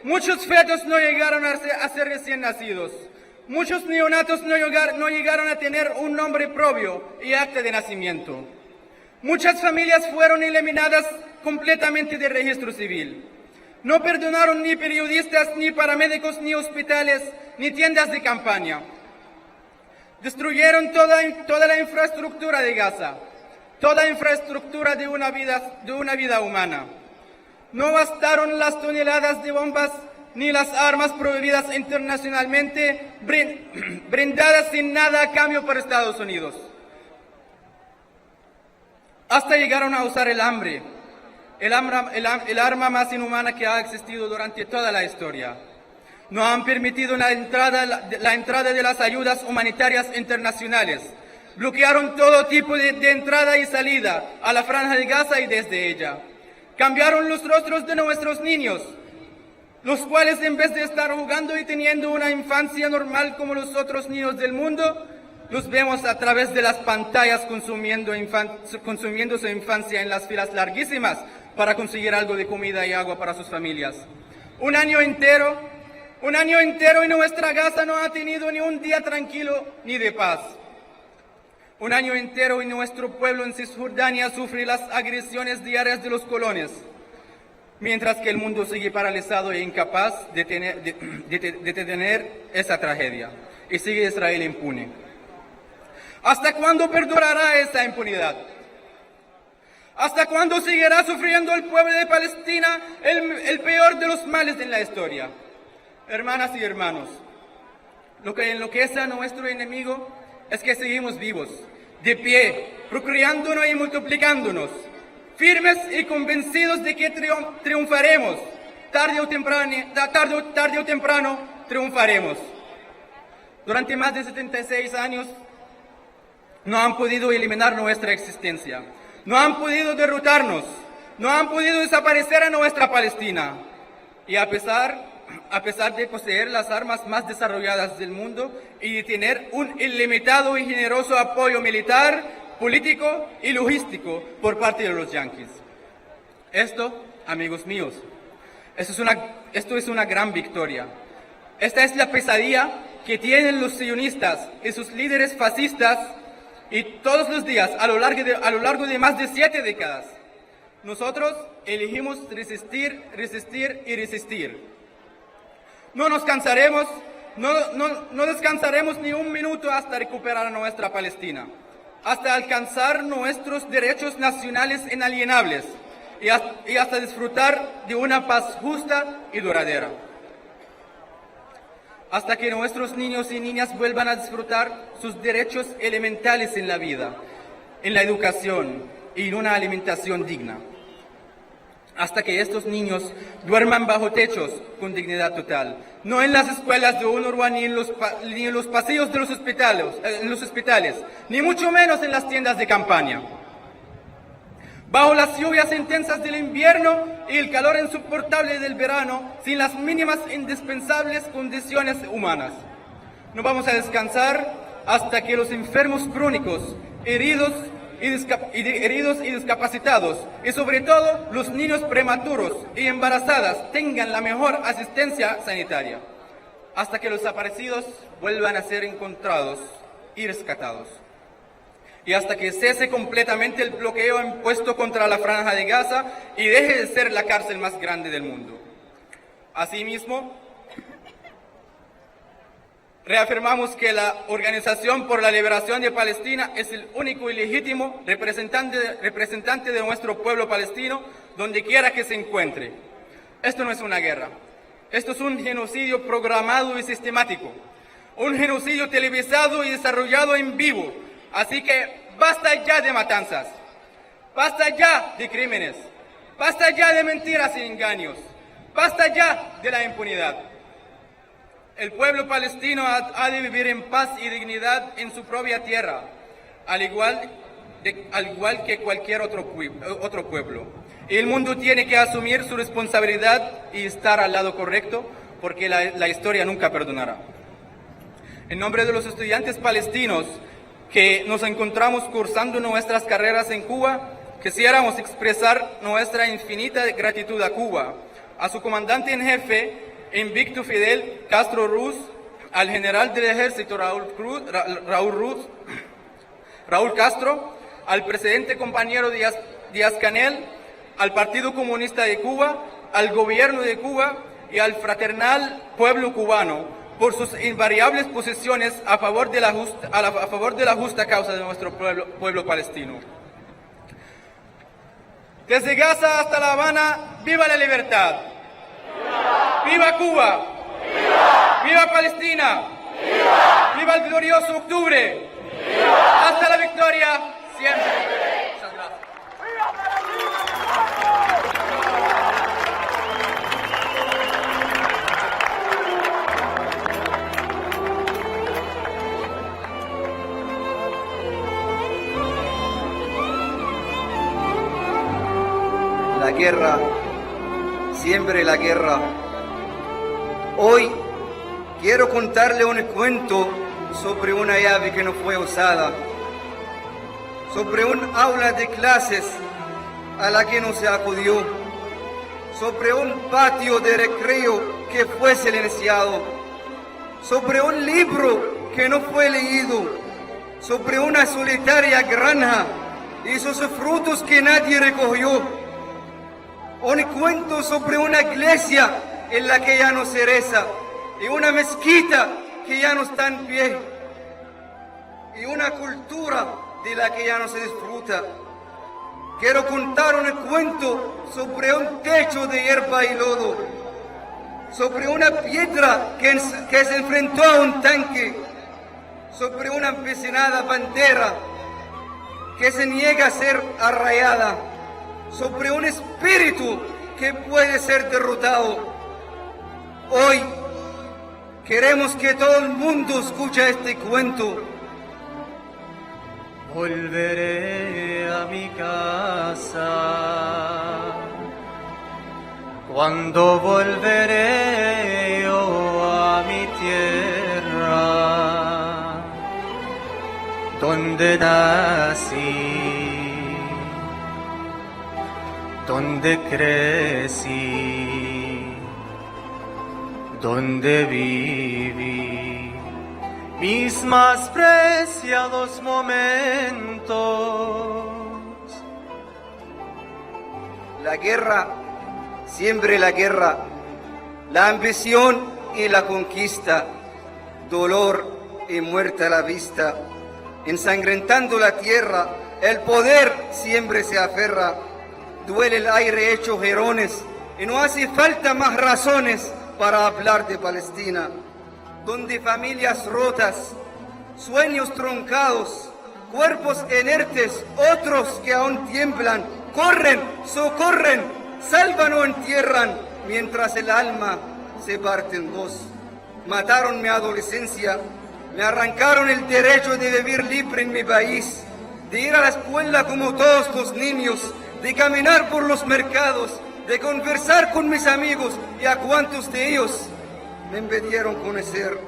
Muchos fetos no llegaron a ser recién nacidos. Muchos neonatos no llegaron a tener un nombre propio y acta de nacimiento. Muchas familias fueron eliminadas completamente del registro civil. No perdonaron ni periodistas, ni paramédicos, ni hospitales, ni tiendas de campaña. Destruyeron toda la infraestructura de Gaza, toda infraestructura de una vida humana. No bastaron las toneladas de bombas ni las armas prohibidas internacionalmente, brindadas sin nada a cambio por Estados Unidos. Hasta llegaron a usar el hambre, el arma más inhumana que ha existido durante toda la historia. No han permitido la entrada de las ayudas humanitarias internacionales. Bloquearon todo tipo de entrada y salida a la Franja de Gaza y desde ella. Cambiaron los rostros de nuestros niños, los cuales en vez de estar jugando y teniendo una infancia normal como los otros niños del mundo, los vemos a través de las pantallas consumiendo su infancia en las filas larguísimas para conseguir algo de comida y agua para sus familias. Un año entero y nuestra Gaza no ha tenido ni un día tranquilo ni de paz. Un año entero y nuestro pueblo en Cisjordania sufre las agresiones diarias de los colones, mientras que el mundo sigue paralizado e incapaz de detener esa tragedia, y sigue Israel impune. ¿Hasta cuándo perdurará esa impunidad? ¿Hasta cuándo seguirá sufriendo el pueblo de Palestina el peor de los males en la historia? Hermanas y hermanos, lo que enloquece a nuestro enemigo es que seguimos vivos, de pie, procreándonos y multiplicándonos, firmes y convencidos de que triunfaremos. Tarde o temprano triunfaremos. Durante más de 76 años no han podido eliminar nuestra existencia, no han podido derrotarnos, no han podido desaparecer a nuestra Palestina. Y a pesar de poseer las armas más desarrolladas del mundo y de tener un ilimitado y generoso apoyo militar, político y logístico por parte de los yanquis. Esto, amigos míos, esto es una gran victoria. Esta es la pesadilla que tienen los sionistas y sus líderes fascistas, y todos los días a lo largo de más de 7 décadas. Nosotros elegimos resistir, resistir y resistir. No nos cansaremos, no descansaremos ni un minuto hasta recuperar a nuestra Palestina, hasta alcanzar nuestros derechos nacionales inalienables y hasta disfrutar de una paz justa y duradera. Hasta que nuestros niños y niñas vuelvan a disfrutar sus derechos elementales en la vida, en la educación y en una alimentación digna. Hasta que estos niños duerman bajo techos con dignidad total, no en las escuelas de UNRWA ni en los pasillos de los hospitales, ni mucho menos en las tiendas de campaña. Bajo las lluvias intensas del invierno y el calor insoportable del verano, sin las mínimas indispensables condiciones humanas. No vamos a descansar hasta que los enfermos crónicos, heridos y discapacitados, y sobre todo los niños prematuros y embarazadas tengan la mejor asistencia sanitaria, hasta que los desaparecidos vuelvan a ser encontrados y rescatados, y hasta que cese completamente el bloqueo impuesto contra la Franja de Gaza y deje de ser la cárcel más grande del mundo. Asimismo, reafirmamos que la Organización por la Liberación de Palestina es el único y legítimo representante de nuestro pueblo palestino, donde quiera que se encuentre. Esto no es una guerra, esto es un genocidio programado y sistemático, un genocidio televisado y desarrollado en vivo. Así que basta ya de matanzas, basta ya de crímenes, basta ya de mentiras y engaños, basta ya de la impunidad. El pueblo palestino ha de vivir en paz y dignidad en su propia tierra, al igual al igual que cualquier otro pueblo. El mundo tiene que asumir su responsabilidad y estar al lado correcto, porque la historia nunca perdonará. En nombre de los estudiantes palestinos que nos encontramos cursando nuestras carreras en Cuba, quisiéramos expresar nuestra infinita gratitud a Cuba, a su comandante en jefe, invicto Fidel Castro Ruz, al general del ejército Raúl Castro, al presidente compañero Díaz-Canel, al Partido Comunista de Cuba, al gobierno de Cuba y al fraternal pueblo cubano por sus invariables posiciones a favor de la justa causa de nuestro pueblo palestino. Desde Gaza hasta La Habana, ¡viva la libertad! ¡Viva Cuba! ¡Viva Palestina! ¡Viva el glorioso octubre! ¡Hasta la victoria siempre! Muchas gracias. La guerra, siempre la guerra. Hoy quiero contarle un cuento sobre una llave que no fue usada, sobre un aula de clases a la que no se acudió, sobre un patio de recreo que fue silenciado, sobre un libro que no fue leído, sobre una solitaria granja y sus frutos que nadie recogió. Un cuento sobre una iglesia en la que ya no se reza y una mezquita que ya no está en pie y una cultura de la que ya no se disfruta. Quiero contar un cuento sobre un techo de hierba y lodo, sobre una piedra que se enfrentó a un tanque, sobre una empecinada bandera que se niega a ser arrayada, sobre un espíritu que puede ser derrotado. Hoy queremos que todo el mundo escuche este cuento. Volveré a mi casa, cuando volveré yo a mi tierra, donde nací, donde crecí, donde viví mis más preciados momentos. La guerra, siempre la guerra, la ambición y la conquista, dolor y muerte a la vista, ensangrentando la tierra, el poder siempre se aferra. Duele el aire hecho jerones y no hace falta más razones para hablar de Palestina, donde familias rotas, sueños truncados, cuerpos inertes, otros que aún tiemblan, corren, socorren, salvan o entierran, mientras el alma se parte en dos. Mataron mi adolescencia, me arrancaron el derecho de vivir libre en mi país, de ir a la escuela como todos los niños, de caminar por los mercados, de conversar con mis amigos y a cuantos de ellos me impidieron conocer.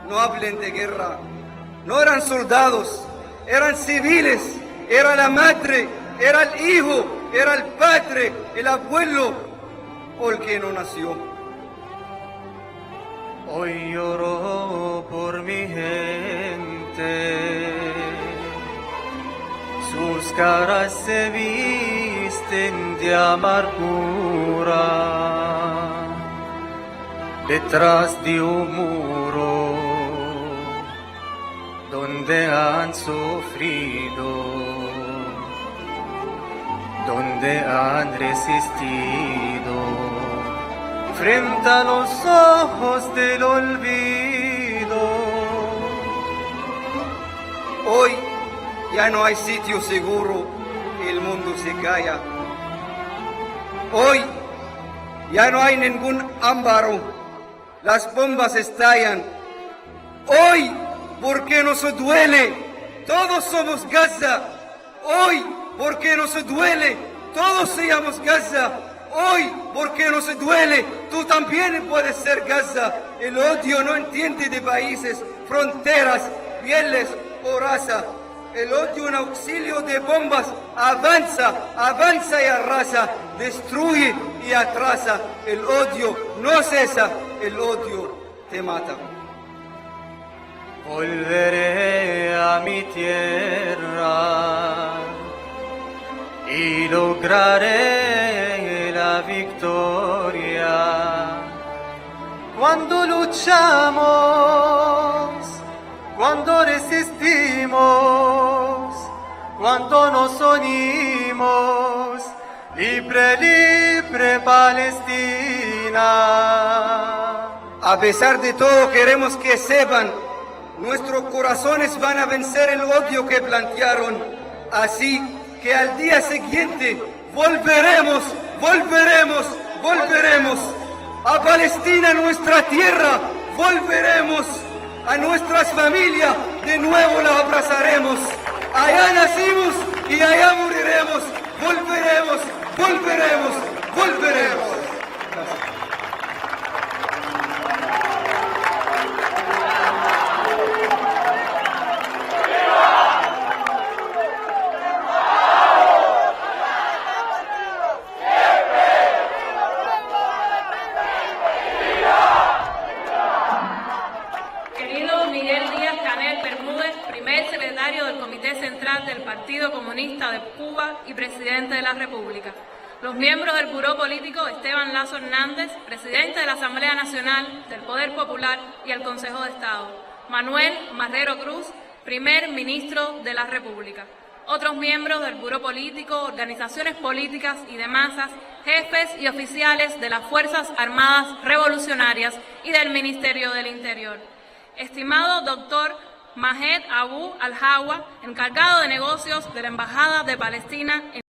No hablen de guerra, no eran soldados, eran civiles, era la madre, era el hijo, era el padre, el abuelo o el que no nació. Hoy lloro por mi gente, sus caras se visten de amargura, detrás de un muro donde han sufrido, donde han resistido, frente a los ojos del olvido. Hoy ya no hay sitio seguro, el mundo se calla. Hoy ya no hay ningún amparo, las bombas estallan. Hoy, porque nos duele, todos somos Gaza, Hoy, porque nos duele, todos seamos Gaza. Hoy, porque nos duele, tú también puedes ser Gaza. El odio no entiende de países, fronteras, pieles o raza. El odio en auxilio de bombas avanza, avanza y arrasa, destruye y atrasa. El odio no cesa, el odio te mata. Volveré a mi tierra y lograré la victoria. Cuando luchamos, cuando resistimos, cuando nos unimos, libre, libre Palestina. A pesar de todo queremos que sepan, nuestros corazones van a vencer el odio que plantearon. Así que al día siguiente volveremos, volveremos, volveremos. A Palestina, nuestra tierra, volveremos. A nuestras familias de nuevo las abrazaremos. Allá nacimos y allá moriremos. Volveremos, volveremos, volveremos. Gracias. Del Partido Comunista de Cuba y Presidente de la República. Los miembros del Buró Político Esteban Lazo Hernández, Presidente de la Asamblea Nacional, del Poder Popular y el Consejo de Estado. Manuel Marrero Cruz, Primer Ministro de la República. Otros miembros del Buró Político, organizaciones políticas y de masas, jefes y oficiales de las Fuerzas Armadas Revolucionarias y del Ministerio del Interior. Estimado doctor Mahed Abu Al-Hawa, encargado de negocios de la Embajada de Palestina en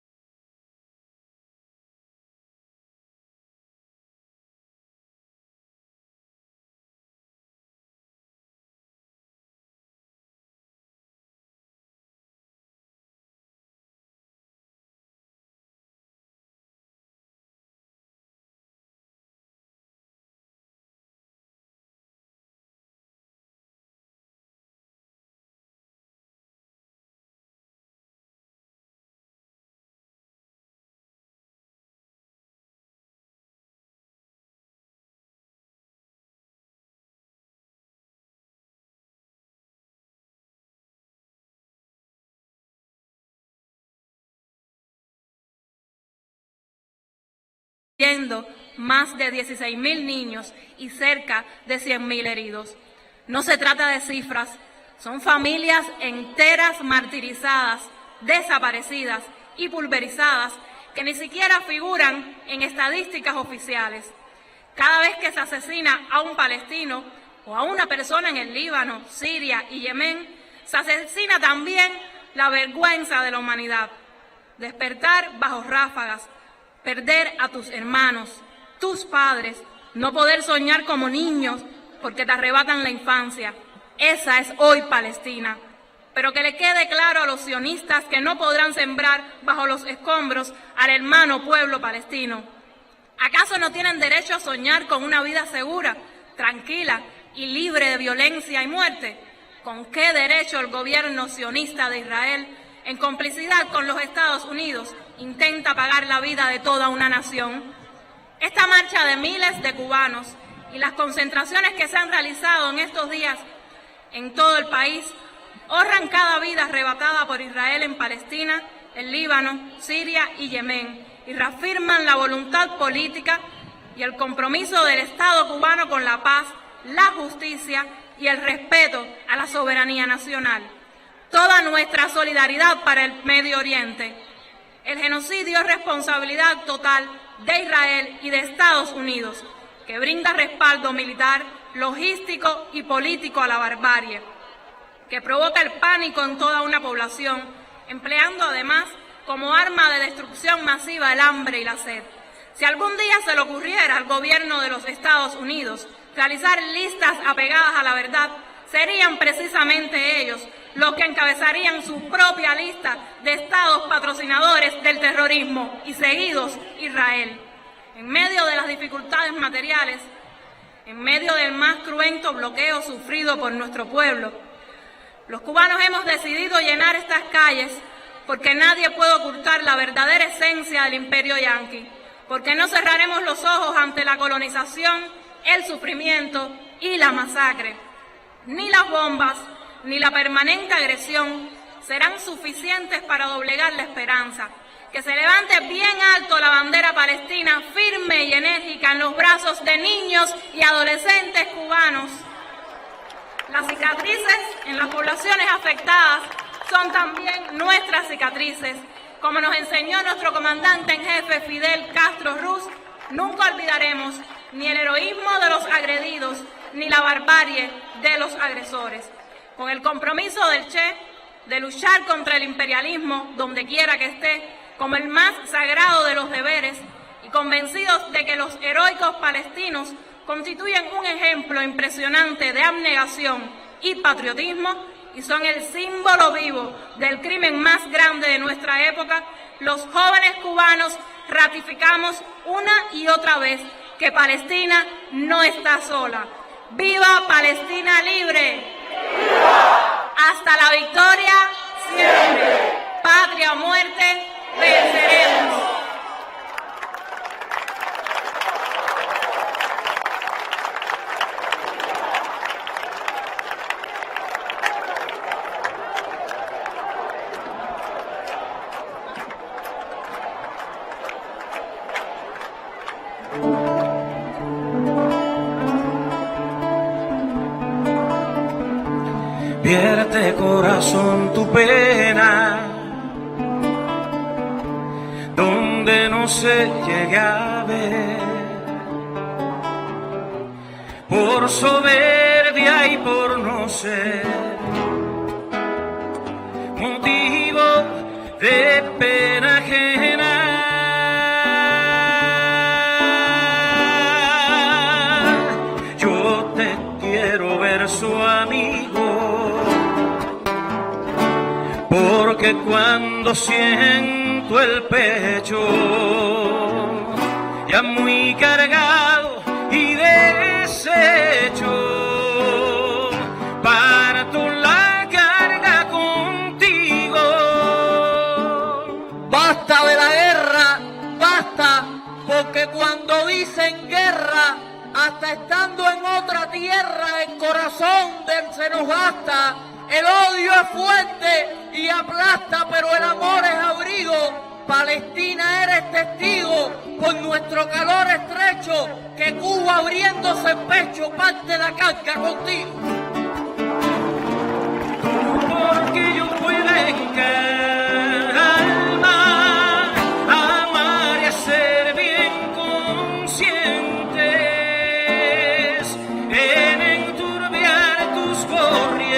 más de 16.000 niños y cerca de 100.000 heridos. No se trata de cifras, son familias enteras martirizadas, desaparecidas y pulverizadas que ni siquiera figuran en estadísticas oficiales. Cada vez que se asesina a un palestino o a una persona en el Líbano, Siria y Yemen, se asesina también la vergüenza de la humanidad. Despertar bajo ráfagas, perder a tus hermanos, tus padres, no poder soñar como niños porque te arrebatan la infancia. Esa es hoy Palestina. Pero que le quede claro a los sionistas que no podrán sembrar bajo los escombros al hermano pueblo palestino. ¿Acaso no tienen derecho a soñar con una vida segura, tranquila y libre de violencia y muerte? ¿Con qué derecho el gobierno sionista de Israel, en complicidad con los Estados Unidos, intenta pagar la vida de toda una nación? Esta marcha de miles de cubanos y las concentraciones que se han realizado en estos días en todo el país honran cada vida arrebatada por Israel en Palestina, el Líbano, Siria y Yemen, y reafirman la voluntad política y el compromiso del Estado cubano con la paz, la justicia y el respeto a la soberanía nacional. Toda nuestra solidaridad para el Medio Oriente. El genocidio es responsabilidad total de Israel y de Estados Unidos, que brinda respaldo militar, logístico y político a la barbarie, que provoca el pánico en toda una población, empleando además como arma de destrucción masiva el hambre y la sed. Si algún día se le ocurriera al gobierno de los Estados Unidos realizar listas apegadas a la verdad, serían precisamente ellos los que encabezarían su propia lista de estados patrocinadores del terrorismo y seguidos Israel. En medio de las dificultades materiales, en medio del más cruento bloqueo sufrido por nuestro pueblo, los cubanos hemos decidido llenar estas calles porque nadie puede ocultar la verdadera esencia del imperio yanqui, porque no cerraremos los ojos ante la colonización, el sufrimiento y la masacre. Ni las bombas, ni la permanente agresión serán suficientes para doblegar la esperanza. Que se levante bien alto la bandera palestina, firme y enérgica en los brazos de niños y adolescentes cubanos. Las cicatrices en las poblaciones afectadas son también nuestras cicatrices. Como nos enseñó nuestro comandante en jefe Fidel Castro Ruz, nunca olvidaremos ni el heroísmo de los agredidos, ni la barbarie de los agresores. Con el compromiso del Che de luchar contra el imperialismo donde quiera que esté, como el más sagrado de los deberes, y convencidos de que los heroicos palestinos constituyen un ejemplo impresionante de abnegación y patriotismo, y son el símbolo vivo del crimen más grande de nuestra época, los jóvenes cubanos ratificamos una y otra vez que Palestina no está sola. ¡Viva Palestina libre! Hasta la victoria siempre. Patria o muerte, venceremos. Vierte corazón tu pena, donde no se llega a ver, por soberbia y por no ser motivo de pena ajena. Yo te quiero ver su amigo, porque cuando siento el pecho ya muy cargado y deshecho, parto la carga contigo. Basta de la guerra, basta, porque cuando dicen guerra, hasta estando en otra tierra, el corazón se nos gasta. El odio es fuerte y aplasta, pero el amor es abrigo. Palestina, eres testigo por nuestro calor estrecho, que Cuba abriéndose el pecho parte la carga contigo. Porque yo pueda en calma amar y ser bien conscientes en enturbiar tus corrientes.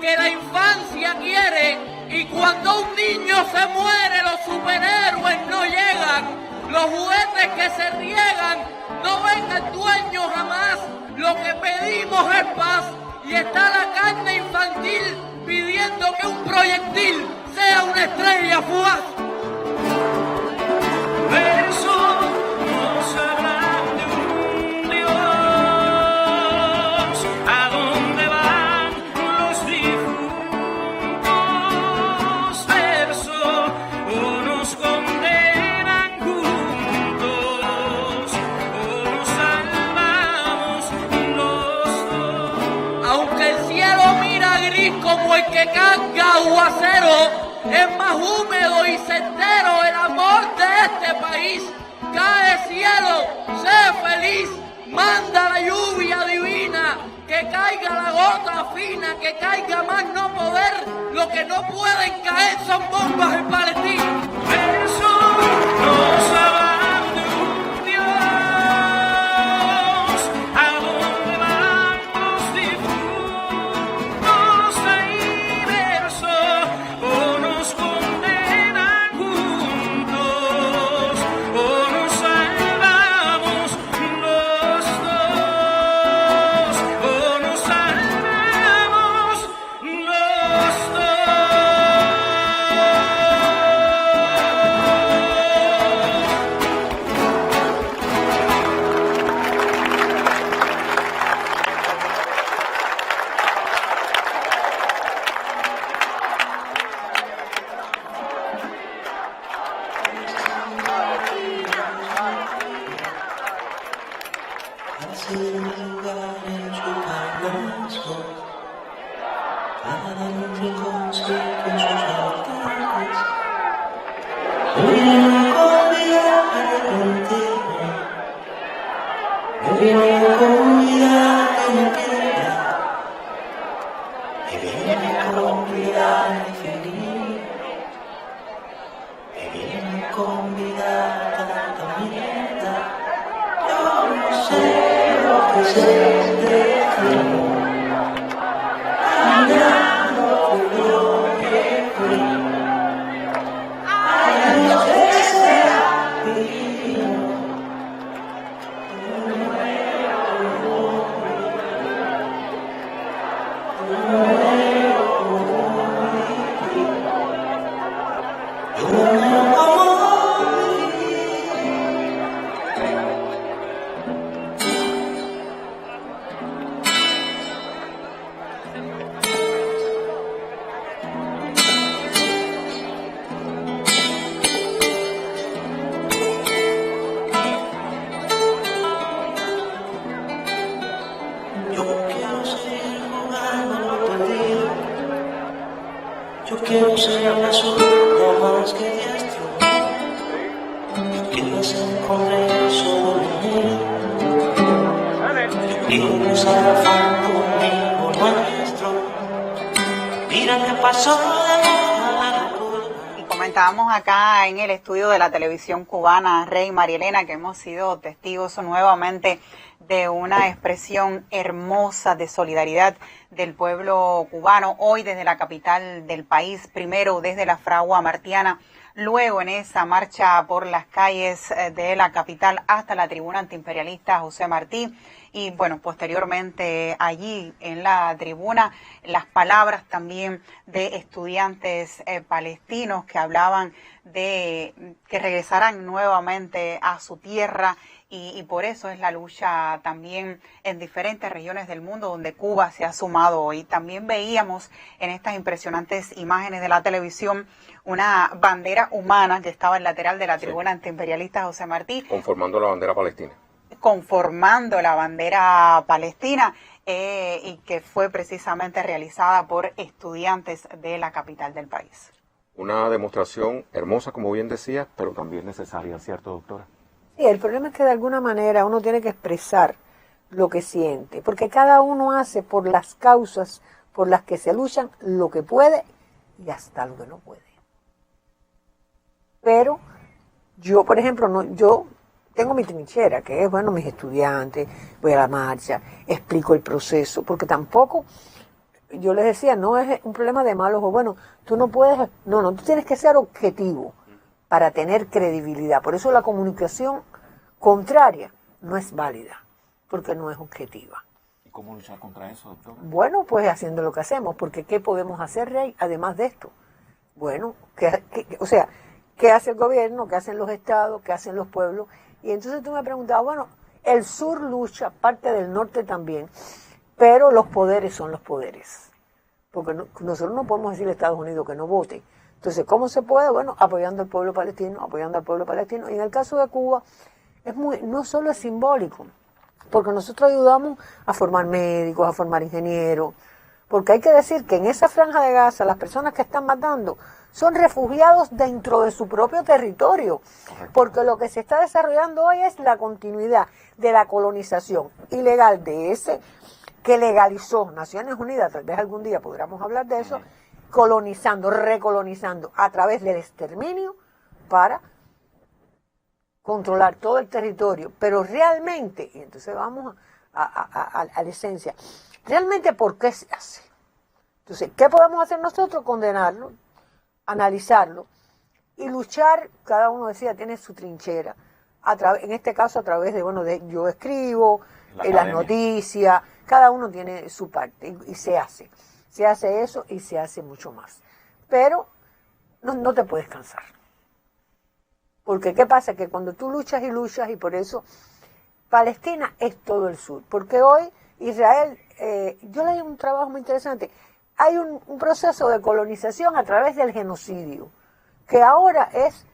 Que la infancia quiere, y cuando un niño se muere los superhéroes no llegan, los juguetes que se riegan no ven al dueño jamás. Lo que pedimos es paz, y está la carne infantil pidiendo que un proyectil sea una estrella fugaz. Verso nos habla de un Dios, ¿a dónde van los difuntos? Verso, o nos condenan juntos, o nos salvamos los dos. Aunque el cielo mira gris como el que carga aguacero, es más húmedo y certero el amor de este país. Cae cielo, sé feliz, Manda la lluvia divina, que caiga la gota fina, que caiga más no poder. Lo que no pueden caer son bombas en Palestina. Eso nos hablan de un Dios, a donde van los difuntos a inmerso, o nos condenan juntos, o nos salvamos los dos, o nos salvamos los dos. Yo quiero ser azul, no más que diestro. Yo quiero ser progreso de mí. Yo quiero ser afán conmigo nuestro. Mira qué pasó de la locura. Y comentábamos acá en el estudio de la televisión cubana, Rey, María Elena, que hemos sido testigos nuevamente de una expresión hermosa de solidaridad del pueblo cubano, hoy desde la capital del país, primero desde la Fragua Martiana, luego en esa marcha por las calles de la capital hasta la tribuna antiimperialista José Martí, y bueno, posteriormente allí en la tribuna las palabras también de estudiantes palestinos que hablaban de que regresarán nuevamente a su tierra. Y por eso es la lucha también en diferentes regiones del mundo donde Cuba se ha sumado hoy. También veíamos en estas impresionantes imágenes de la televisión una bandera humana que estaba en el lateral de la tribuna antiimperialista José Martí. Conformando la bandera palestina. Conformando la bandera palestina y que fue precisamente realizada por estudiantes de la capital del país. Una demostración hermosa, como bien decía, pero también necesaria, ¿cierto, doctora? Sí, el problema es que de alguna manera uno tiene que expresar lo que siente, porque cada uno hace por las causas por las que se luchan lo que puede y hasta lo que no puede. Pero yo, por ejemplo, yo tengo mi trinchera, que es, bueno, mis estudiantes, voy a la marcha, explico el proceso, porque tampoco, yo les decía, no es un problema de malos o bueno, tú no puedes, no, tú tienes que ser objetivo para tener credibilidad. Por eso la comunicación contraria no es válida, porque no es objetiva. ¿Y cómo luchar contra eso, doctor? Bueno, pues haciendo lo que hacemos, porque ¿qué podemos hacer, Rey, además de esto? Bueno, o sea, ¿qué hace el gobierno? ¿Qué hacen los estados? ¿Qué hacen los pueblos? Y entonces tú me preguntabas, bueno, el sur lucha, parte del norte también, pero los poderes son los poderes. Porque nosotros no podemos decirle a Estados Unidos que no vote. Entonces, ¿cómo se puede? Bueno, apoyando al pueblo palestino. Y en el caso de Cuba, no solo es simbólico, porque nosotros ayudamos a formar médicos, a formar ingenieros, porque hay que decir que en esa franja de Gaza, las personas que están matando son refugiados dentro de su propio territorio, porque lo que se está desarrollando hoy es la continuidad de la colonización ilegal de ese que legalizó Naciones Unidas, tal vez algún día podríamos hablar de eso, colonizando, recolonizando a través del exterminio para controlar todo el territorio, pero realmente, y entonces vamos a la esencia, realmente ¿por qué se hace? Entonces, ¿qué podemos hacer nosotros? Condenarlo, analizarlo y luchar. Cada uno decía, tiene su trinchera, en este caso a través de, yo escribo, las noticias, cada uno tiene su parte y se hace eso y se hace mucho más, pero no te puedes cansar, porque ¿qué pasa? Que cuando tú luchas y por eso Palestina es todo el sur, porque hoy Israel, yo leí un trabajo muy interesante, hay un proceso de colonización a través del genocidio, que ahora es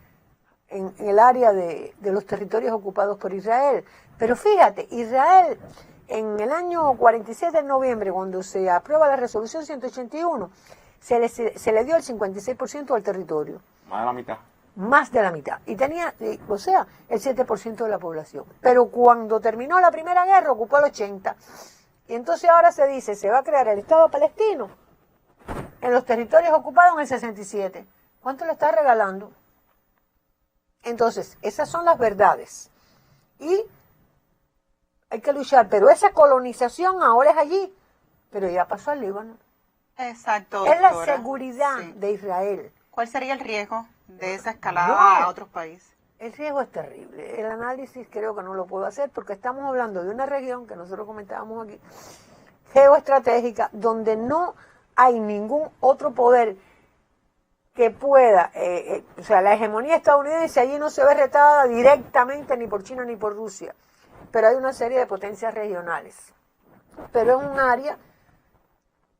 en el área de los territorios ocupados por Israel. Pero fíjate, Israel en el año 47 de noviembre, cuando se aprueba la resolución 181, se le dio el 56% al territorio. Más de la mitad. Más de la mitad. Y tenía, el 7% de la población. Pero cuando terminó la primera guerra, ocupó el 80%. Y entonces ahora se dice, se va a crear el Estado palestino en los territorios ocupados en el 67. ¿Cuánto le está regalando? Entonces, esas son las verdades. Y hay que luchar, pero esa colonización ahora es allí, pero ya pasó al Líbano. Exacto, es la doctora. seguridad de Israel. ¿Cuál sería el riesgo de esa escalada a otros países? El riesgo es terrible. El análisis creo que no lo puedo hacer porque estamos hablando de una región que nosotros comentábamos aquí, geoestratégica, donde no hay ningún otro poder que pueda, la hegemonía estadounidense allí no se ve retada directamente ni por China ni por Rusia, pero hay una serie de potencias regionales. Pero es un área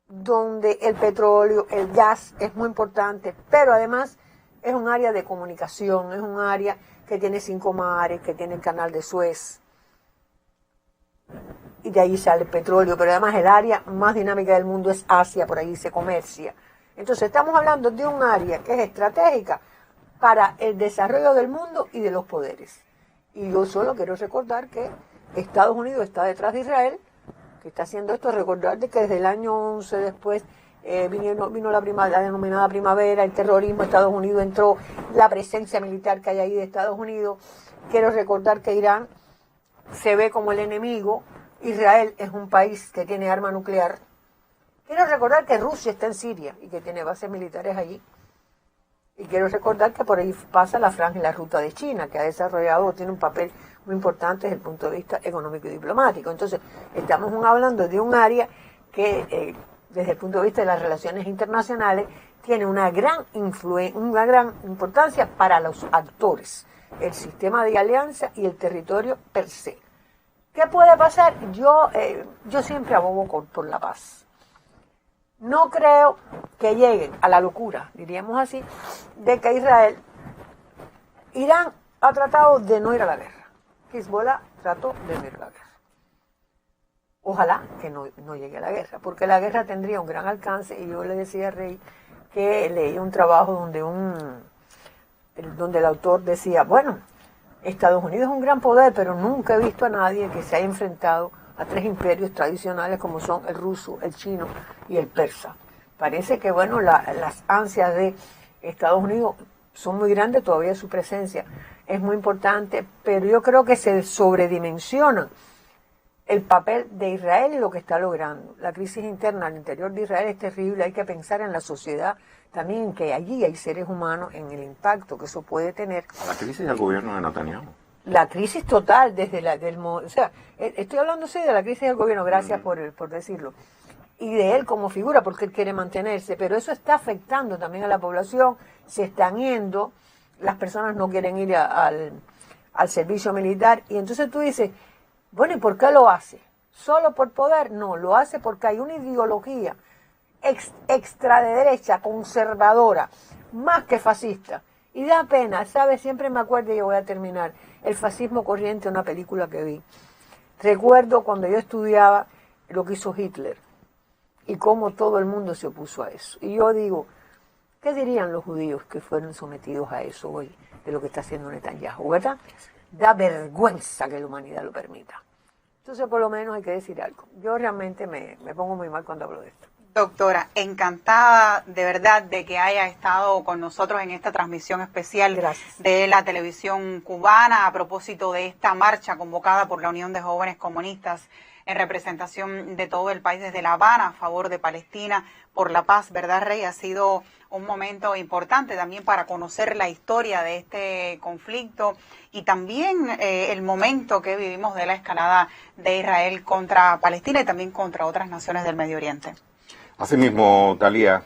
donde el petróleo, el gas es muy importante, pero además es un área de comunicación, es un área que tiene 5 mares, que tiene el canal de Suez, y de ahí sale el petróleo, pero además el área más dinámica del mundo es Asia, por ahí se comercia. Entonces estamos hablando de un área que es estratégica para el desarrollo del mundo y de los poderes. Y yo solo quiero recordar que Estados Unidos está detrás de Israel, que está haciendo esto, recordar de que desde el año 11 después vino la denominada primavera, el terrorismo, Estados Unidos entró, la presencia militar que hay ahí de Estados Unidos. Quiero recordar que Irán se ve como el enemigo, Israel es un país que tiene arma nuclear. Quiero recordar que Rusia está en Siria y que tiene bases militares allí. Y quiero recordar que por ahí pasa la franja y la ruta de China, que ha desarrollado, tiene un papel muy importante desde el punto de vista económico y diplomático. Entonces, estamos hablando de un área que, desde el punto de vista de las relaciones internacionales, tiene una gran importancia para los actores, el sistema de alianza y el territorio per se. ¿Qué puede pasar? Yo siempre abogo por la paz. No creo que lleguen a la locura, diríamos así, de que Irán ha tratado de no ir a la guerra. Hezbollah trató de no ir a la guerra. Ojalá que no llegue a la guerra, porque la guerra tendría un gran alcance, y yo le decía a Rey que leí un trabajo donde el autor decía, bueno, Estados Unidos es un gran poder, pero nunca he visto a nadie que se haya enfrentado a 3 imperios tradicionales como son el ruso, el chino y el persa. Parece que, las ansias de Estados Unidos son muy grandes, todavía su presencia es muy importante, pero yo creo que se sobredimensiona el papel de Israel y lo que está logrando. La crisis interna al interior de Israel es terrible, hay que pensar en la sociedad también, que allí hay seres humanos, en el impacto que eso puede tener. La crisis del gobierno de Netanyahu. La crisis total, estoy hablando de la crisis del gobierno, gracias por decirlo, y de él como figura, porque él quiere mantenerse, pero eso está afectando también a la población, se están yendo, las personas no quieren ir al servicio militar, y entonces tú dices, bueno, ¿y por qué lo hace? ¿Solo por poder? No, lo hace porque hay una ideología extra de derecha, conservadora, más que fascista. Y da pena, ¿sabes? Siempre me acuerdo, y yo voy a terminar, El fascismo corriente, una película que vi. Recuerdo cuando yo estudiaba lo que hizo Hitler y cómo todo el mundo se opuso a eso. Y yo digo, ¿Qué dirían los judíos que fueron sometidos a eso hoy, de lo que está haciendo Netanyahu, verdad? Da vergüenza que la humanidad lo permita. Entonces, por lo menos hay que decir algo. Yo realmente me pongo muy mal cuando hablo de esto. Doctora, encantada de verdad de que haya estado con nosotros en esta transmisión especial de la televisión cubana a propósito de esta marcha convocada por la Unión de Jóvenes Comunistas en representación de todo el país desde La Habana a favor de Palestina por la paz, ¿verdad, Rey? Ha sido un momento importante también para conocer la historia de este conflicto y también el momento que vivimos de la escalada de Israel contra Palestina y también contra otras naciones del Medio Oriente. Asimismo, Talía,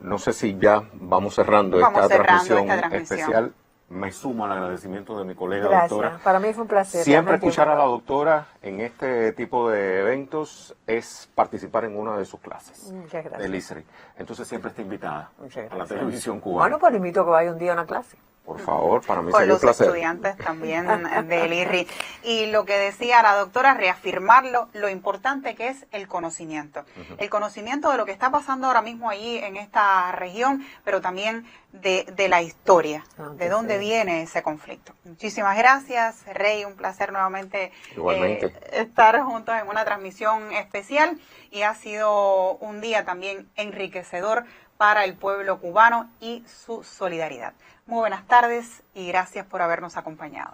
no sé si ya vamos cerrando esta transmisión especial. Me sumo al agradecimiento de mi colega doctora. Para mí fue un placer. Siempre escuchar a la doctora en este tipo de eventos es participar en una de sus clases. Muchas gracias. Del ISRI. Entonces siempre está invitada a la televisión cubana. Bueno, pues le invito a que vaya un día a una clase. Por favor, para mí con sería los un placer. Estudiantes también del IRRI. Y lo que decía la doctora, reafirmarlo, lo importante que es el conocimiento. El conocimiento de lo que está pasando ahora mismo allí en esta región, pero también de la historia, de dónde viene ese conflicto. Muchísimas gracias, Rey, un placer nuevamente estar juntos en una transmisión especial y ha sido un día también enriquecedor para el pueblo cubano y su solidaridad. Muy buenas tardes y gracias por habernos acompañado.